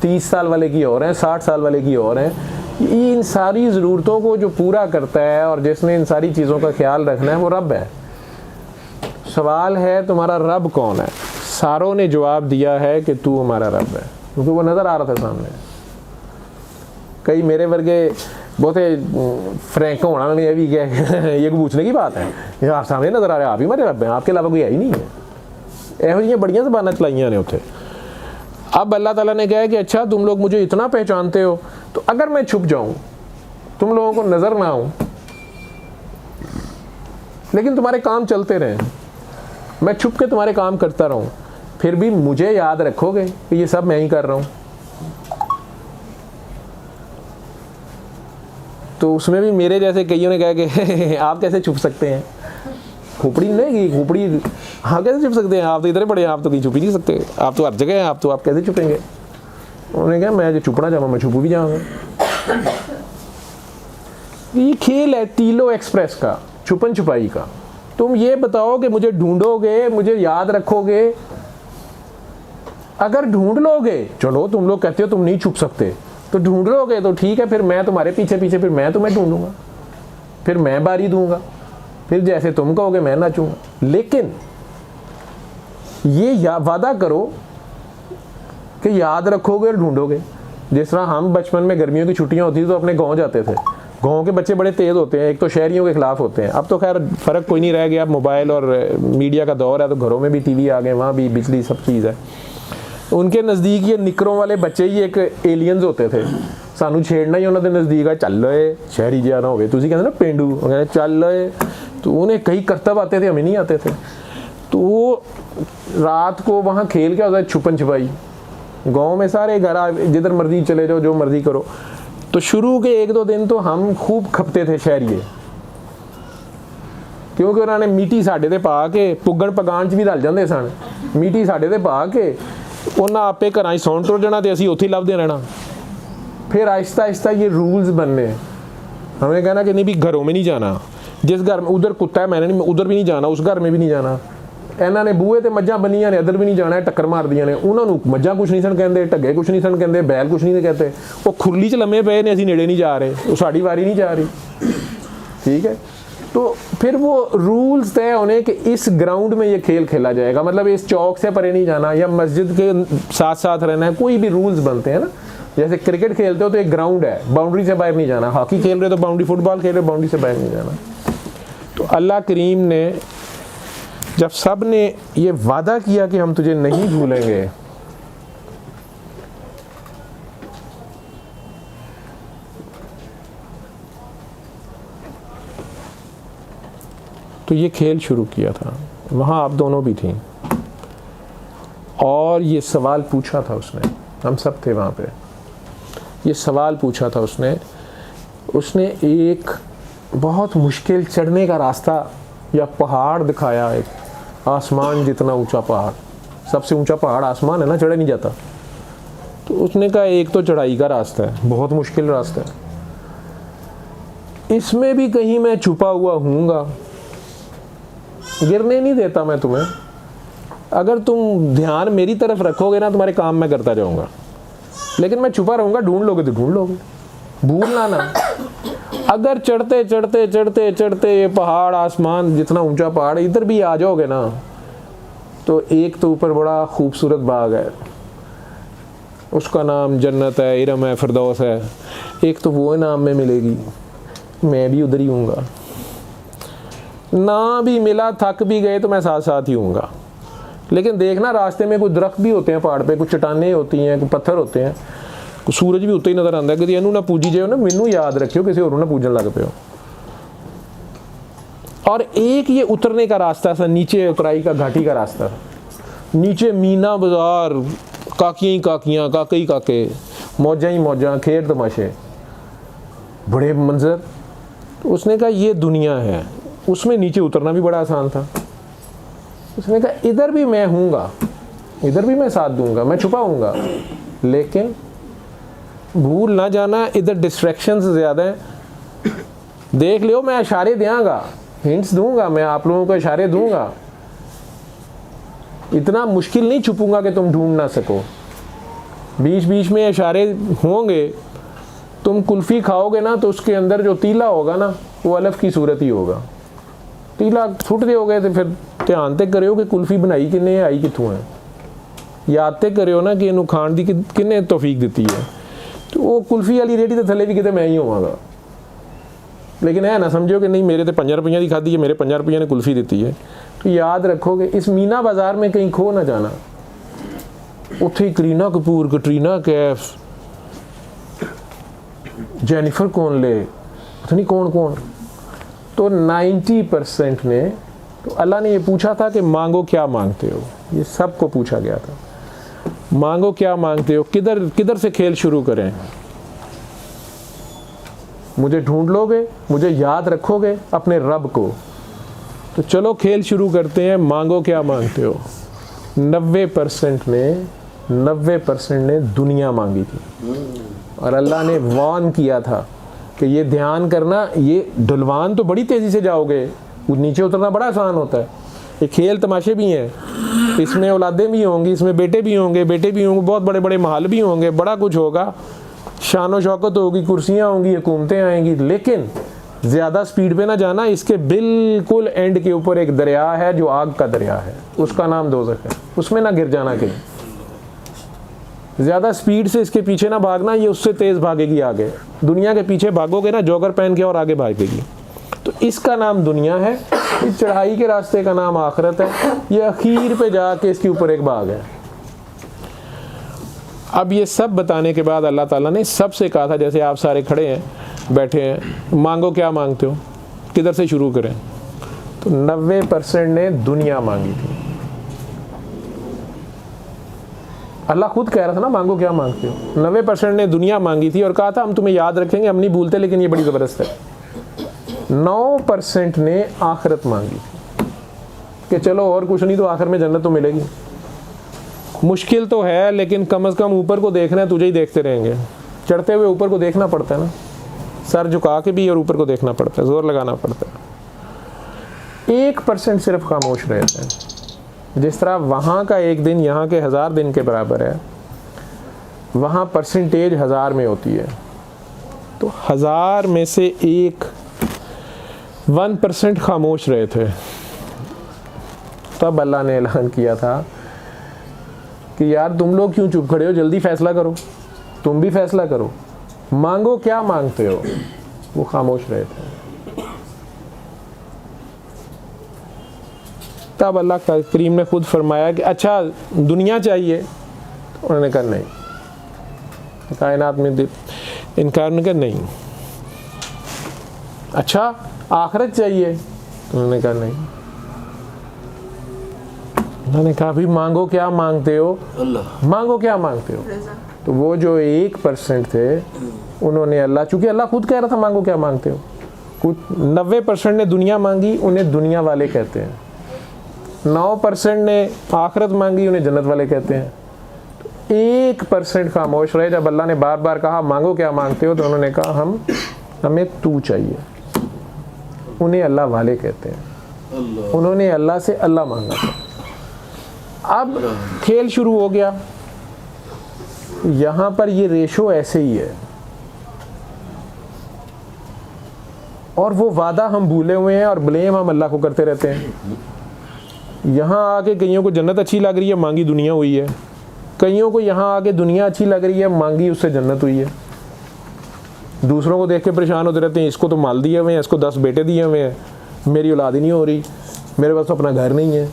30 साल वाले की और हैं, 60 साल वाले की और हैं। इन सारी ज़रूरतों को जो पूरा करता है और जिसने इन सारी चीज़ों का ख्याल रखना है वो रब है। सवाल है तुम्हारा रब कौन है? सारों ने जवाब दिया है कि तू हमारा रब है, क्योंकि वो नज़र आ रहा था सामने। कई मेरे वर्गे बहुत फ्रैंक होना नहीं, अभी क्या ये पूछने की बात है, ये आप सामने नज़र आ रहे हैं, आप ही हमारे रब हैं, आपके अलावा कोई है ही नहीं है। एहो जी बड़ियाँ ज़बानां चलाइयां ने उत्थे। अब अल्लाह ताला ने कहा कि अच्छा तुम लोग मुझे इतना पहचानते हो, तो अगर मैं छुप जाऊं, तुम लोगों को नज़र ना आऊं, लेकिन तुम्हारे काम चलते रहें, मैं छुप के तुम्हारे काम करता रहूं, फिर भी मुझे याद रखोगे कि ये सब मैं ही कर रहा हूं? तो उसमें भी मेरे जैसे कईयों ने कहा कि आप कैसे छुप सकते हैं, खोपड़ी नहीं, खोपड़ी हाँ कैसे छुप सकते हैं, आप तो इधर बड़े, आप तो कहीं छुप ही नहीं सकते, आप तो हर जगह हैं, आप कैसे छुपेंगे? उन्होंने कहा मैं जो छुपना चाहूँ मैं छुप भी जाऊँगा। ये खेल है तीलो एक्सप्रेस का, छुपन छुपाई का। तुम ये बताओ कि मुझे ढूंढोगे, मुझे याद रखोगे। अगर ढूंढ लोगे, चलो तुम लोग कहते हो तुम नहीं छुप सकते, तो ढूंढ लोगे तो ठीक है, फिर मैं तुम्हारे पीछे पीछे, फिर मैं तुम्हें ढूंढूंगा, फिर मैं बारी दूंगा, फिर जैसे तुम कहोगे मैं नाचूंगा। लेकिन ये वादा करो कि याद रखोगे और ढूंढोगे। जिस तरह हम बचपन में गर्मियों की छुट्टियां होती थी तो अपने गांव जाते थे। गांव के बच्चे बड़े तेज़ होते हैं, एक तो शहरियों के खिलाफ होते हैं। अब तो खैर फ़र्क कोई नहीं रह गया, अब मोबाइल और मीडिया का दौर है, तो घरों में भी टीवी आ गए, वहाँ भी बिजली, सब चीज़ है। उनके नज़दीक ये निकरों वाले बच्चे ही एक एलियंस होते थे, सानू छेड़ना ही उन्होंने नज़दीक है, चल लो शहरी जियाना हो गए, तुसी कहते ना पेंडू, कहते चल लो। तो उन्हें कई करतब आते थे, हमें नहीं आते थे। तो वो रात को वहाँ खेल क्या होता है, छुपन छुपाई। गांव में सारे घर, जिधर मर्जी चले जाओ, जो मर्जी करो। तो शुरू के 1-2 दिन तो हम खूब खपते थे शहरीए, क्योंकि उन्होंने मीठी साढ़े ते पा के पुगण पगान च भी रल जाते सन। मीठी साढ़े ते पा के उन्हें आपे घर सौन टुर जाना, तो असीं उत्थे लभदे रहना। फिर आहिस्ता आहिस्ता ये रूल्स बनने, हमें कहना कि नहीं भी घरों में नहीं जाना, जिस घर में उधर कुत्ता है मैंने नहीं उधर भी नहीं जाना, उस घर में भी नहीं जाना। इन्हों ने बूहे ते मज्जां बनियां ने, इधर भी नहीं जाना, टक्कर मार दियां ने। उन्होंने मज्जां कुछ नहीं सन कहते, ढग्गे कुछ नहीं सन कहते, बैल कुछ नहीं कहते। वो खुरली च लम्मे पे ने, असीं नेड़े नहीं जा रहे, वो साड़ी वारी नहीं जा रही, ठीक है। तो फिर वो रूल्स तय होने कि इस ग्राउंड में ये खेल खेला जाएगा, मतलब इस चौक से परे नहीं जाना या मस्जिद के साथ साथ रहना है। कोई भी रूल्स बनते हैं ना, जैसे क्रिकेट खेलते हो तो एक ग्राउंड है, बाउंड्री से बाहर नहीं जाना। हॉकी खेल रहे हो तो बाउंड्री, फुटबॉल खेल रहे हो बाउंड्री से बाहर नहीं जाना। तो अल्लाह करीम ने जब सब ने ये वादा किया कि हम तुझे नहीं भूलेंगे, तो ये खेल शुरू किया था। वहाँ आप दोनों भी थी और ये सवाल पूछा था उसने, हम सब थे वहाँ पे। ये सवाल पूछा था उसने एक बहुत मुश्किल चढ़ने का रास्ता या पहाड़ दिखाया, एक आसमान जितना ऊंचा पहाड़, सबसे ऊंचा पहाड़ आसमान है ना, चढ़ा नहीं जाता। तो उसने कहा एक तो चढ़ाई का रास्ता है, बहुत मुश्किल रास्ता है, इसमें भी कहीं मैं छुपा हुआ हूँगा, गिरने नहीं देता मैं तुम्हें। अगर तुम ध्यान मेरी तरफ रखोगे ना, तुम्हारे काम मैं करता जाऊँगा, लेकिन मैं छुपा रहूँगा, ढूंढ लोगे तो ढूंढ लोगे, भूलना ना। अगर चढ़ते चढ़ते चढ़ते चढ़ते ये पहाड़, आसमान जितना ऊंचा पहाड़, इधर भी आ जाओगे ना, तो एक तो ऊपर बड़ा खूबसूरत बाग है, उसका नाम जन्नत है, इरम है, फिरदौस है। एक तो वो नाम में मिलेगी, मैं भी उधर ही हूँगा। ना भी मिला, थक भी गए तो मैं साथ साथ ही हूँगा। लेकिन देखना रास्ते में कुछ दरख्त भी होते हैं पहाड़ पे, कुछ चट्टानें होती हैं, कुछ पत्थर होते हैं, सूरज भी उत्ते ही नज़र आता है। कभी इनू ना पूजी जाओ ना, मैनू याद रखियो, किसी होर ना पूजन लग पे हो। और एक ये उतरने का रास्ता था, नीचे उतराई का घाटी का रास्ता, नीचे मीना बाजार, काकियाँ ही काकियाँ, काके ही काके, मौजा ही मौजा, खेर तमाशे, बड़े मंजर। तो उसने कहा ये दुनिया है, उसमें नीचे उतरना भी बड़ा आसान था। उसने कहा इधर भी मैं हूँगा, इधर भी मैं साथ दूंगा, मैं छुपाऊंगा, लेकिन भूल ना जाना इधर डिस्ट्रैक्शंस ज़्यादा हैं, देख लियो, मैं इशारे देंगा, हिंट्स दूंगा, मैं आप लोगों को इशारे दूंगा, इतना मुश्किल नहीं छुपूंगा कि तुम ढूंढ ना सको। बीच बीच में इशारे होंगे। तुम कुल्फ़ी खाओगे ना तो उसके अंदर जो तीला होगा ना वो अलफ की सूरत ही होगा। तीला सुट दोगे तो फिर ध्यान ते करियो कि कुल्फ़ी बनाई किन्ने, आई कित्थों है, याद ते करियो ना कि इनू खाण दी किन्ने तौफीक दी है। तो वो कुल्फ़ी वाली रेडी तो थले भी किते मैं ही होवांगा, लेकिन है ना समझो कि नहीं मेरे तो 5 रुपये की खाधी है, मेरे 5 रुपये ने कुल्फ़ी दी है। तो याद रखोगे इस मीना बाज़ार में कहीं खो ना जाना। उत्थे करीना कपूर, कटरीना कैफ, जेनिफर कॉनले, पता नहीं कौन कौन। तो 90% ने, तो अल्लाह ने ये पूछा था कि मांगो क्या मांगते हो, ये सबको पूछा गया था, मांगो क्या मांगते हो, किधर किधर से खेल शुरू करें। मुझे ढूंढ लोगे, मुझे याद रखोगे अपने रब को, तो चलो खेल शुरू करते हैं। मांगो क्या मांगते हो। 90% ने दुनिया मांगी थी, और अल्लाह ने वार्न किया था कि ये ध्यान करना, ये ढलवान तो बड़ी तेज़ी से जाओगे, नीचे उतरना बड़ा आसान होता है। ये खेल तमाशे भी हैं, इसमें औलादें भी होंगी, इसमें बेटे भी होंगे, बहुत बड़े बड़े महल भी होंगे, बड़ा कुछ होगा, शान शौकत होगी, कुर्सियाँ होंगी, हुकूमतें आएंगी, लेकिन ज़्यादा स्पीड पे ना जाना। इसके बिल्कुल एंड के ऊपर एक दरिया है जो आग का दरिया है, उसका नाम दोज़ख है, उसमें ना गिर जाना कहीं। ज़्यादा स्पीड से इसके पीछे ना भागना, ये उससे तेज़ भागेगी आगे। दुनिया के पीछे भागोगे ना जॉगर पहन के और आगे भागेगी। तो इसका नाम दुनिया है, इस चढ़ाई के रास्ते का नाम आखिरत है, ये आखिर पे जाके इसके ऊपर एक बाग है। अब ये सब बताने के बाद अल्लाह ताला ने सबसे कहा था, जैसे आप सारे खड़े हैं, बैठे हैं, मांगो क्या मांगते हो, किधर से शुरू करें। तो 90% ने दुनिया मांगी थी। अल्लाह खुद कह रहा था ना मांगो क्या मांगते हो। 90% ने दुनिया मांगी थी और कहा था हम तुम्हें याद रखेंगे, हम नहीं भूलते, लेकिन ये बड़ी ज़बरदस्त है। 9% ने आखिरत मांगी थी कि चलो और कुछ नहीं तो आखिर में जन्नत तो मिलेगी। मुश्किल तो है, लेकिन कम से कम ऊपर को देखना है, तुझे ही देखते रहेंगे। चढ़ते हुए ऊपर को देखना पड़ता है ना, सर झुका के भी और ऊपर को देखना पड़ता है, जोर लगाना पड़ता है। 1% सिर्फ खामोश रहे थे। जिस तरह वहाँ का एक दिन यहाँ के 1000 दिन के बराबर है, वहाँ परसेंटेज 1000 में होती है। तो 1000 में से 1% खामोश रहे थे। तब अल्लाह ने ऐलान किया था कि यार तुम लोग क्यों चुप खड़े हो, जल्दी फैसला करो, तुम भी फैसला करो, मांगो क्या मांगते हो। वो खामोश रहे थे। तब अल्लाह करीम ने खुद फरमाया कि अच्छा दुनिया चाहिए, तो उन्होंने कहा नहीं, कायनात में इनकार ने कहा नहीं। अच्छा आखिरत चाहिए, तो उन्होंने कहा नहीं। उन्होंने कहा भी मांगो क्या मांगते हो, मांगो क्या मांगते हो। तो वो जो 1% थे, उन्होंने अल्लाह, चूंकि अल्लाह खुद कह रहा था मांगो क्या मांगते हो, कुछ 90% ने दुनिया मांगी, उन्हें दुनिया वाले कहते हैं। 9% ने आखिरत मांगी, उन्हें जन्नत वाले कहते हैं। 1% खामोश रहे। जब अल्लाह ने बार बार कहा मांगो क्या मांगते हो, तो उन्होंने कहा हमें तू चाहिए। उन्हें अल्लाह वाले कहते हैं। उन्होंने अल्लाह से अल्लाह मांगा था। अब खेल शुरू हो गया। यहाँ पर ये रेशो ऐसे ही है, और वो वादा हम भूले हुए हैं और ब्लेम हम अल्लाह को करते रहते हैं। यहाँ आके कईयों को जन्नत अच्छी लग रही है, मांगी दुनिया हुई है। कईयों को यहाँ आके दुनिया अच्छी लग रही है, मांगी उससे जन्नत हुई है। दूसरों को देख के परेशान होते रहते हैं, इसको तो माल दिए हुए हैं, इसको 10 बेटे दिए हुए हैं, मेरी औलाद ही नहीं हो रही, मेरे पास तो अपना घर नहीं है।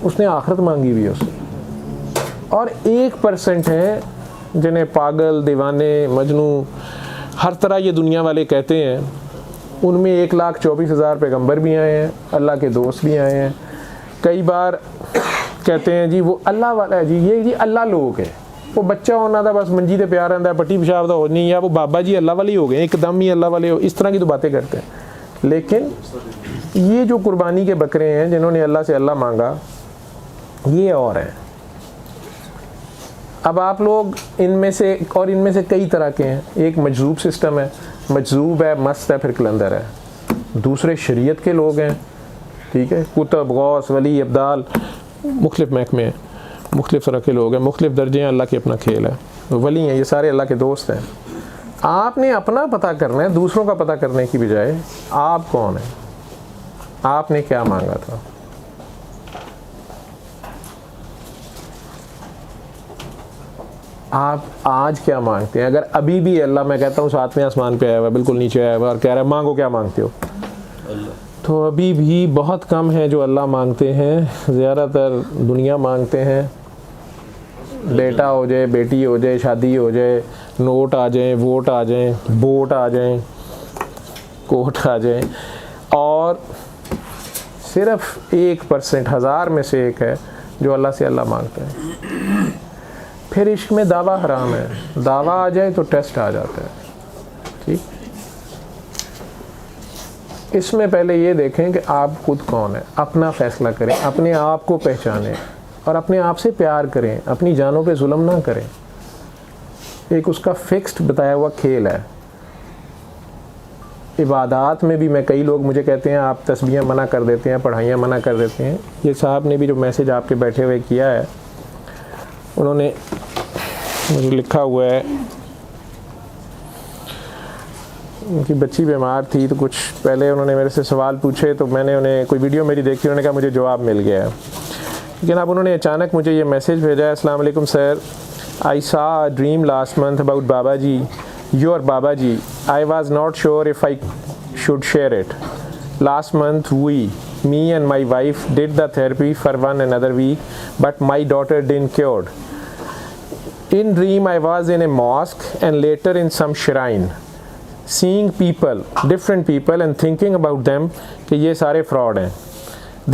उसने आखिरत मांगी हुई है उससे। और 1% है जिन्हें पागल, दीवाने, मजनू, हर तरह ये दुनिया वाले कहते हैं। उनमें 1,24,000 पैगंबर भी आए हैं, अल्लाह के दोस्त भी आए हैं। कई बार कहते हैं जी वो अल्लाह वाला है, जी ये जी अल्लाह लोग है, वो बच्चा होना था बस मंजी से प्यार रहता है, पट्टी पेशाब हो नहीं, या वो बाबा जी अल्लाह वाले हो गए, एकदम ही अल्लाह वाले हो, इस तरह की तो बातें करते हैं। लेकिन ये जो कुर्बानी के बकरे हैं जिन्होंने अल्लाह से अल्लाह मांगा, ये और हैं। अब आप लोग इनमें से, और इनमें से कई तरह के हैं, एक मजजूब सिस्टम है, मजजूब है, मस्त है, फिर कलंदर है। दूसरे शरीयत के लोग हैं, ठीक है, कुतुब, गौस, वली, अब्दाल, मुख्तलिफ महकमे हैं, मुख्तलिफ तरह के लोग हैं, मुख्तलिफ दर्जे हैं, अल्लाह की अपना खेल है। वली हैं, ये सारे अल्लाह के दोस्त हैं। आपने अपना पता करना है, दूसरों का पता करने की बजाय आप कौन है, आपने क्या मांगा था। आप आज क्या मांगते हैं? अगर अभी भी अल्लाह, मैं कहता हूँ 7वें आसमान पे आया हुआ, बिल्कुल नीचे आया हुआ और कह रहा है मांगो, क्या मांगते हो, तो अभी भी बहुत कम है जो अल्लाह मांगते हैं। ज़्यादातर दुनिया मांगते हैं, बेटा हो जाए, बेटी हो जाए, शादी हो जाए, नोट आ जाए, वोट आ जाए, बोट आ जाए, कोट आ जाए, और सिर्फ 1%, 1000 में से एक है जो अल्लाह से अल्लाह मांगते हैं। फिर इश्क में दावा हराम है, दावा आ जाए तो टेस्ट आ जाता है, ठीक। इसमें पहले ये देखें कि आप खुद कौन है, अपना फ़ैसला करें, अपने आप को पहचानें और अपने आप से प्यार करें, अपनी जानों पे जुल्म ना करें। एक उसका फिक्स्ड बताया हुआ खेल है। इबादात में भी मैं, कई लोग मुझे कहते हैं आप तस्बीहें मना कर देते हैं, पढ़ाइयाँ मना कर देते हैं। ये साहब ने भी जो मैसेज आपके बैठे हुए किया है, उन्होंने मुझे लिखा हुआ है, उनकी बच्ची बीमार थी, तो कुछ पहले उन्होंने मेरे से सवाल पूछे, तो मैंने उन्हें, कोई वीडियो मेरी देखी, उन्होंने कहा मुझे जवाब मिल गया है। लेकिन अब उन्होंने अचानक मुझे ये मैसेज भेजा है, अस्सलाम वालेकुम sir, I saw a dream last month about Baba ji, your Baba ji, I was not sure if I should share it. Last month me and my wife did the therapy for 1 another week, but my daughter didn't cured. In dream I was in a mosque and later in some shrine, seeing people, different people, and thinking about them कि ये सारे fraud हैं।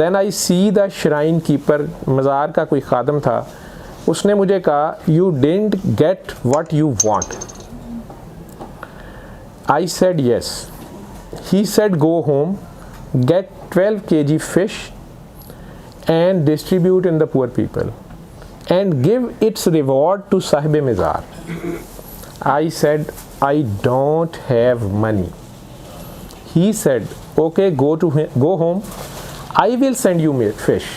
Then I see the shrine keeper, मज़ार का कोई खादम था, उसने मुझे कहा you didn't get what you want. I said yes. He said go home, get 12 kg fish and distribute in the poor people and give its reward to Sahib Mizar. I said I don't have money. He said okay, go home, I will send you fish,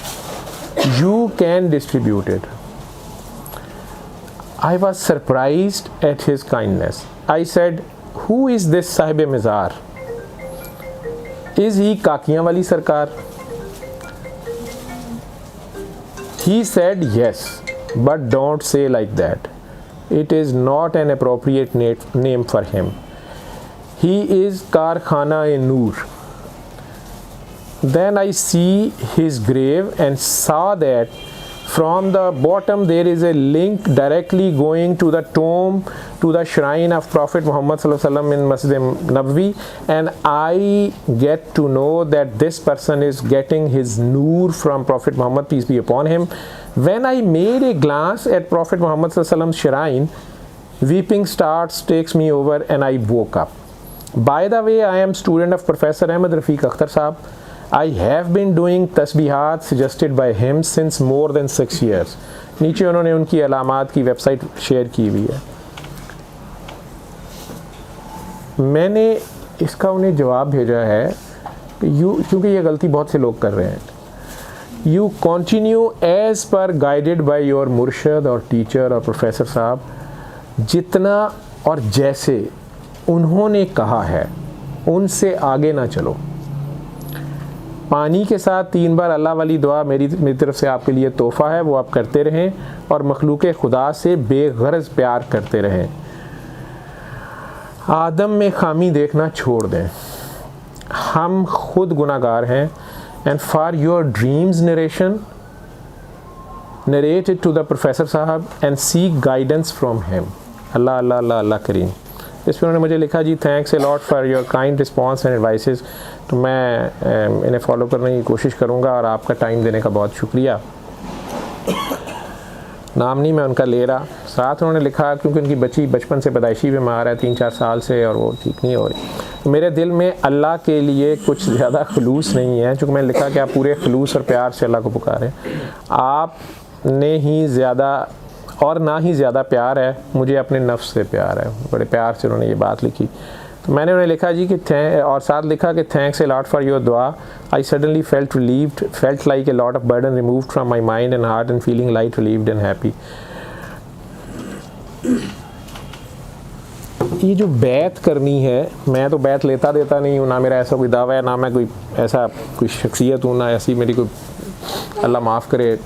you can distribute it. I was surprised at his kindness. I said who is this Sahib Mizar? Is he काकियाँ वाली सरकार? He said yes, but don't say like that. It is not an appropriate name for him. He is Karkhana-e-Noor. Then I see his grave and saw that from the bottom there is a link directly going to the tomb, to the shrine of Prophet Muhammad sallallahu alaihi wasallam in Masjid Nabawi, and I get to know that this person is getting his noor from Prophet Muhammad, peace be upon him. When I made a glance at Prophet Muhammad sallallahu alaihi wasallam's shrine, weeping takes me over and I woke up. By the way, I am student of Professor Ahmed Rafiq Akhtar Saab. I have been doing tasbihat suggested by him since more than 6 years. नीचे उन्होंने उनकी अलामात की website share की हुई है। मैंने इसका उन्हें जवाब भेजा है क्योंकि ये गलती बहुत से लोग कर रहे हैं। You continue as per guided by your मुर्शद और टीचर और प्रोफेसर साहब, जितना और जैसे उन्होंने कहा है उनसे आगे ना चलो। पानी के साथ 3 बार अल्लाह वाली दुआ मेरी तरफ से आपके लिए तोहफ़ा है, वो आप करते रहें और मखलूक़ खुदा से बेगरज़ प्यार करते रहें। आदम में खामी देखना छोड़ दें, हम खुद गुनाहगार हैं। And for your dreams narrate it to the professor साहब and seek guidance from him. Allah Allah Allah Allah करीम। इस पर उन्होंने मुझे लिखा जी thanks a lot for your kind response and advices. तो मैं इन्हें फॉलो करने की कोशिश करूँगा और आपका टाइम देने का बहुत शुक्रिया। नाम नहीं मैं उनका ले रहा। साथ उन्होंने लिखा क्योंकि उनकी बच्ची बचपन से पैदाइशी बीमार है 3-4 साल से और वो ठीक नहीं हो रही। तो मेरे दिल में अल्लाह के लिए कुछ ज़्यादा खलूस नहीं है, चूँकि मैंने लिखा कि आप पूरे खलूस और प्यार से अल्लाह को पुकारें। आपने ही ज़्यादा और ना ही ज़्यादा प्यार है मुझे अपने नफ्स से प्यार है। बड़े प्यार से उन्होंने ये बात लिखी। तो मैंने उन्हें लिखा जी कि और साथ लिखा कि thanks a lot for your दुआ, I suddenly felt relieved, felt like a lot of burden removed from my mind and heart and feeling light, relieved and happy. ये जो बैत करनी है, मैं तो बैत लेता देता नहीं हूँ, ना मेरा ऐसा कोई दावा है, ना मैं कोई ऐसा कोई शख्सियत हूँ, ना ऐसी मेरी कोई अल्लाह माफ़ करे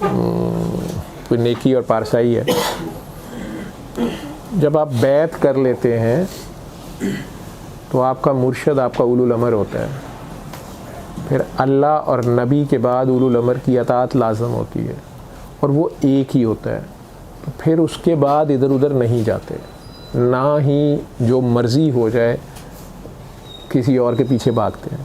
कोई नेकी और पारसाई है। जब आप बैत कर लेते हैं तो आपका मुर्शद आपका उलुल अमर होता है, फिर अल्लाह और नबी के बाद उलुल अमर की अताअत लाज़म होती है और वो एक ही होता है। तो फिर उसके बाद इधर उधर नहीं जाते, ना ही जो मर्ज़ी हो जाए किसी और के पीछे भागते हैं।